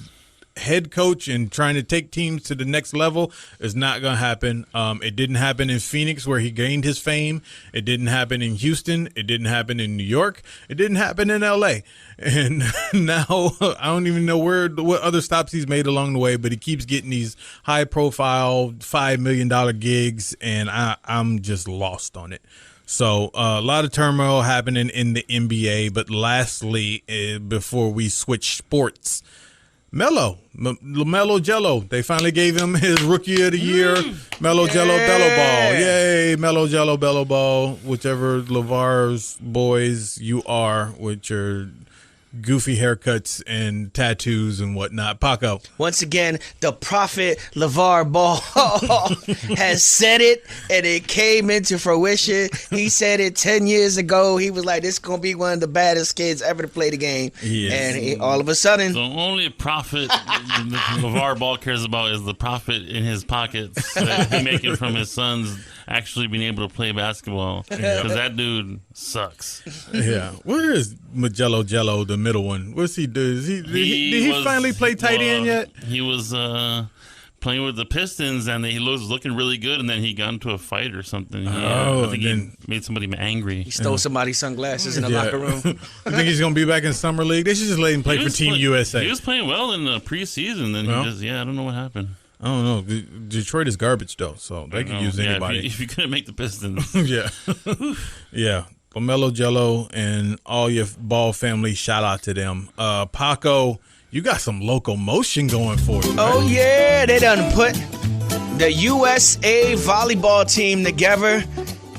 head coach and trying to take teams to the next level is not going to happen. It didn't happen in Phoenix where he gained his fame. It didn't happen in Houston. It didn't happen in New York. It didn't happen in LA. And now I don't even know what other stops he's made along the way, but he keeps getting these high profile $5 million gigs, and I'm just lost on it. So a lot of turmoil happening in the NBA. But lastly, before we switch sports, LaMelo Jello. They finally gave him his Rookie of the Year, Melo Jello Bello Ball. Yay, Melo Jello Bello Ball. Whichever LeVar's boys you are with your goofy haircuts and tattoos and whatnot. Paco. Once again, the prophet LeVar Ball has said it, and it came into fruition. He said it 10 years ago. He was like, this is going to be one of the baddest kids ever to play the game. And all of a sudden. The only profit LeVar Ball cares about is the profit in his pockets that he's making from his sons actually being able to play basketball. Because that dude sucks. Yeah. Where is Magello Jello, the middle one? What's he do? Did he finally play tight end yet? He was playing with the Pistons, and he was looking really good, and then he got into a fight or something. I think he made somebody angry. He stole somebody's sunglasses in the locker room. I think he's going to be back in Summer League. They should just let him play for Team USA. He was playing well in the preseason, then I don't know what happened. I don't know. Detroit is garbage, though, so they can use anybody. If you couldn't make the Pistons. Yeah. Yeah. LaMelo Jello and all your Ball family, shout out to them. Paco, you got some locomotion going for you. Right? Oh, yeah. They done put the USA volleyball team together.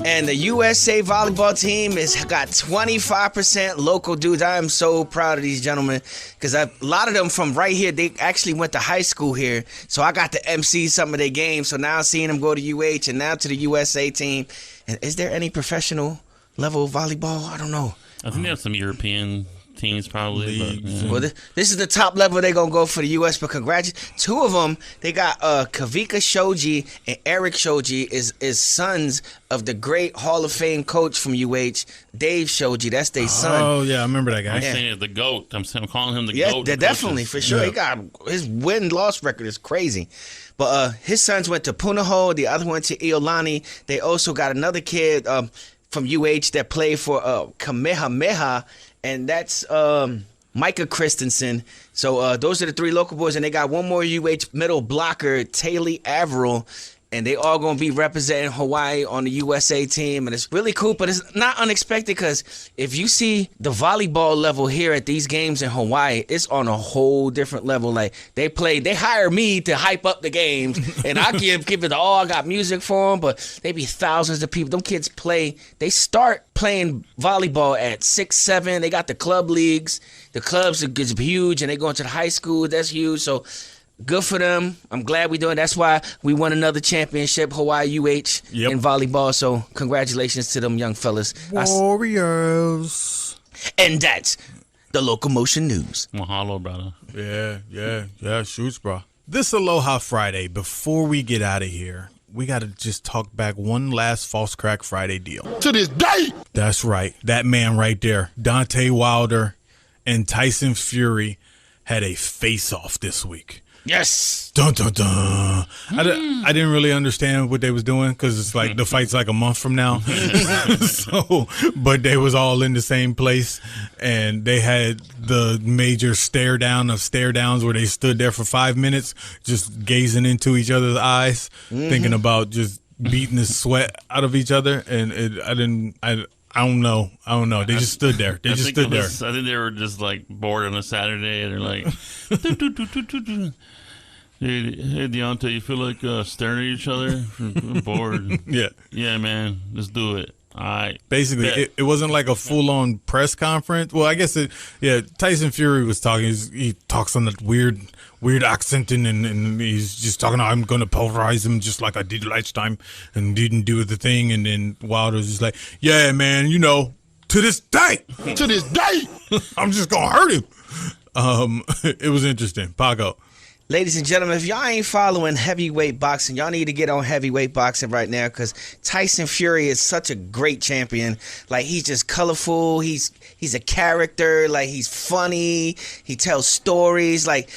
And the USA volleyball team has got 25% local dudes. I am so proud of these gentlemen because a lot of them from right here, they actually went to high school here. So I got to MC some of their games. So now seeing them go to UH and now to the USA team. And is there any professional level volleyball? I don't know. I think they have some European teams probably. But, yeah. Well, this is the top level they're going to go for the U.S., but congratulations. Two of them, they got Kavika Shoji and Eric Shoji is sons of the great Hall of Fame coach from UH, Dave Shoji. That's their son. Oh, yeah, I remember that guy. I'm saying it, the GOAT. I'm calling him the GOAT. Yeah, definitely, for sure. He got his win-loss record is crazy. But his sons went to Punahou. The other went to Iolani. They also got another kid from UH that played for Kamehameha, and that's Micah Christensen. So those are the three local boys, and they got one more UH middle blocker, Taylor Averill, and they all going to be representing Hawaii on the USA team, and it's really cool, but it's not unexpected because if you see the volleyball level here at these games in Hawaii, it's on a whole different level. Like, they hire me to hype up the games, and I give it all. I got music for them, but they be thousands of people. Them kids they start playing volleyball at 6, 7. They got the club leagues. The clubs are huge, and they go into the high school. That's huge, so good for them. I'm glad we're doing it. That's why we won another championship, Hawaii UH, in volleyball. So congratulations to them young fellas. Warriors. And that's the Locomotion News. Mahalo, brother. Yeah. Shoots, bro. This Aloha Friday, before we get out of here, we got to just talk back one last False Crack Friday deal. To this day. That's right. That man right there, Deontay Wilder and Tyson Fury, had a face-off this week. Yes. Dun, dun, dun. I didn't really understand what they was doing because it's like the fight's like a month from now. But they was all in the same place, and they had the major stare downs where they stood there for 5 minutes just gazing into each other's eyes, thinking about just beating the sweat out of each other. And I don't know. They just stood there. I think they were just like bored on a Saturday, and they're like, Hey, Deontay, you feel like staring at each other? I'm bored. Yeah, man, let's do it. All right. Basically, it wasn't like a full-on press conference. Well, I guess Tyson Fury was talking. He talks on that weird accent, and he's just talking, I'm going to pulverize him just like I did last time, and didn't do the thing. And then Wilder's just like, yeah, man, to this day, I'm just going to hurt him. It was interesting. Paco. Ladies and gentlemen, if y'all ain't following heavyweight boxing, y'all need to get on heavyweight boxing right now because Tyson Fury is such a great champion. Like, he's just colorful. He's a character. Like, he's funny. He tells stories. Like,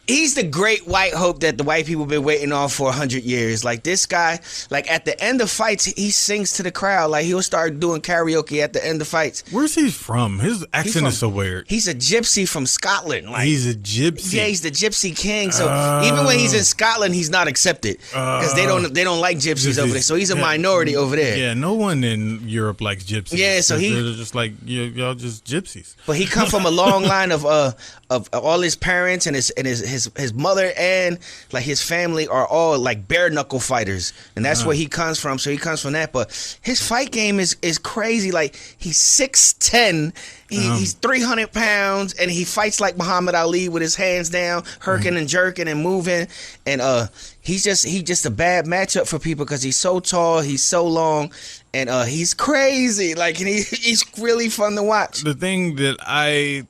he's the great white hope that the white people have been waiting on for 100 years. Like, this guy, like, at the end of fights, he sings to the crowd. Like, he'll start doing karaoke at the end of fights. Where's he from? His accent is so weird. He's a gypsy from Scotland. Like, he's a gypsy. Yeah, he's the gypsy king. So even when he's in Scotland, he's not accepted because they don't like gypsies over there. So he's a minority over there. Yeah, no one in Europe likes gypsies. Yeah, so they're just like, y'all just gypsies. But he come from a long line of all his parents and his mother and like his family are all like bare knuckle fighters, and that's where he comes from. So he comes from that. But his fight game is crazy. Like, he's 6'10", he's 300 pounds, and he fights like Muhammad Ali with his hands down, herking and jerking and moving. And he's just a bad matchup for people because he's so tall, he's so long, and he's crazy. Like, and he's really fun to watch. The thing that I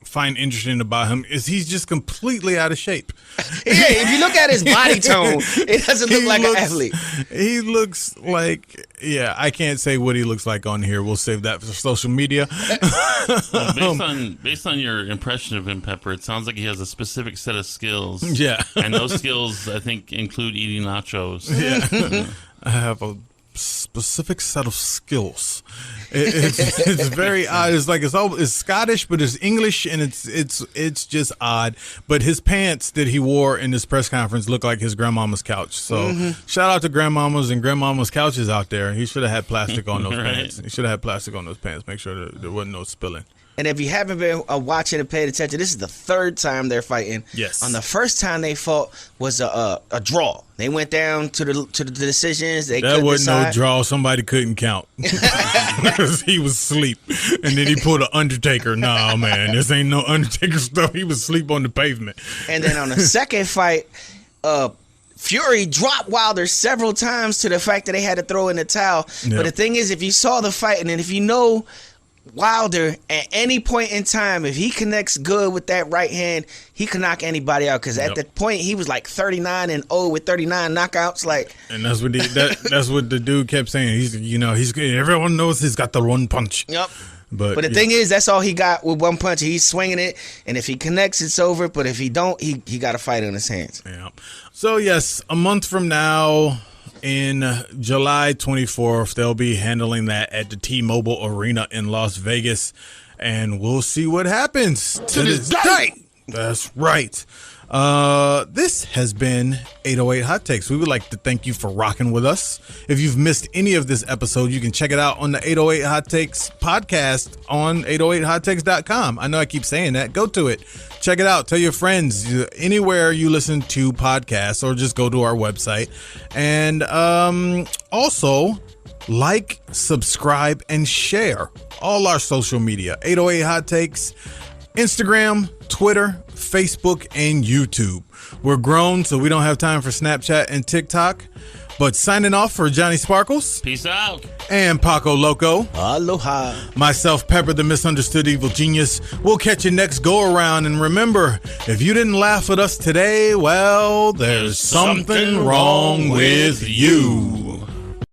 find interesting about him is he's just completely out of shape. Yeah, if you look at his body tone, it doesn't look like an athlete. He looks like, I can't say what he looks like on here. We'll save that for social media. Well, based on your impression of him, Pepper, it sounds like he has a specific set of skills. Yeah. And those skills, I think, include eating nachos. Yeah. I have a specific set of skills. It's very odd. It's Scottish, but it's English, and it's just odd. But his pants that he wore in this press conference look like his grandmama's couch. So shout out to grandmamas and grandmama's couches out there. He should have had plastic on those pants. He should have had plastic on those pants. Make sure there wasn't no spilling. And if you haven't been watching and paying attention, this is the third time they're fighting. Yes. On the first time they fought was a draw. They went down to the decisions. That wasn't no draw. Somebody couldn't count because he was asleep, and then he pulled an Undertaker. Nah, man, this ain't no Undertaker stuff. He was asleep on the pavement. And then on the second fight, Fury dropped Wilder several times to the fact that they had to throw in the towel. Yep. But the thing is, if you saw the fight, and then if you know Wilder, at any point in time, if he connects good with that right hand, he can knock anybody out. Because at that point, he was like 39-0 with 39 knockouts. Like, and that's what that's what the dude kept saying. He's everyone knows he's got the one punch. Yep. But the thing is, that's all he got with one punch. He's swinging it, and if he connects, it's over. But if he don't, he got a fight on his hands. Yeah. So yes, a month from now, in July 24th, they'll be handling that at the T-Mobile Arena in Las Vegas, and we'll see what happens to this day. That's right. This has been 808 Hot Takes. We would like to thank you for rocking with us. If you've missed any of this episode, you can check it out on the 808 Hot Takes podcast on 808hottakes.com. I know I keep saying that. Go to it. Check it out. Tell your friends anywhere you listen to podcasts, or just go to our website. And also like, subscribe, and share all our social media. 808 Hot Takes, Instagram, Twitter, Facebook, and YouTube. We're grown, so we don't have time for Snapchat and TikTok. But signing off for Johnny Sparkles. Peace out. And Paco Loco. Aloha. Myself, Pepper, the misunderstood evil genius. We'll catch you next go around. And remember, if you didn't laugh at us today, well, there's something wrong with you.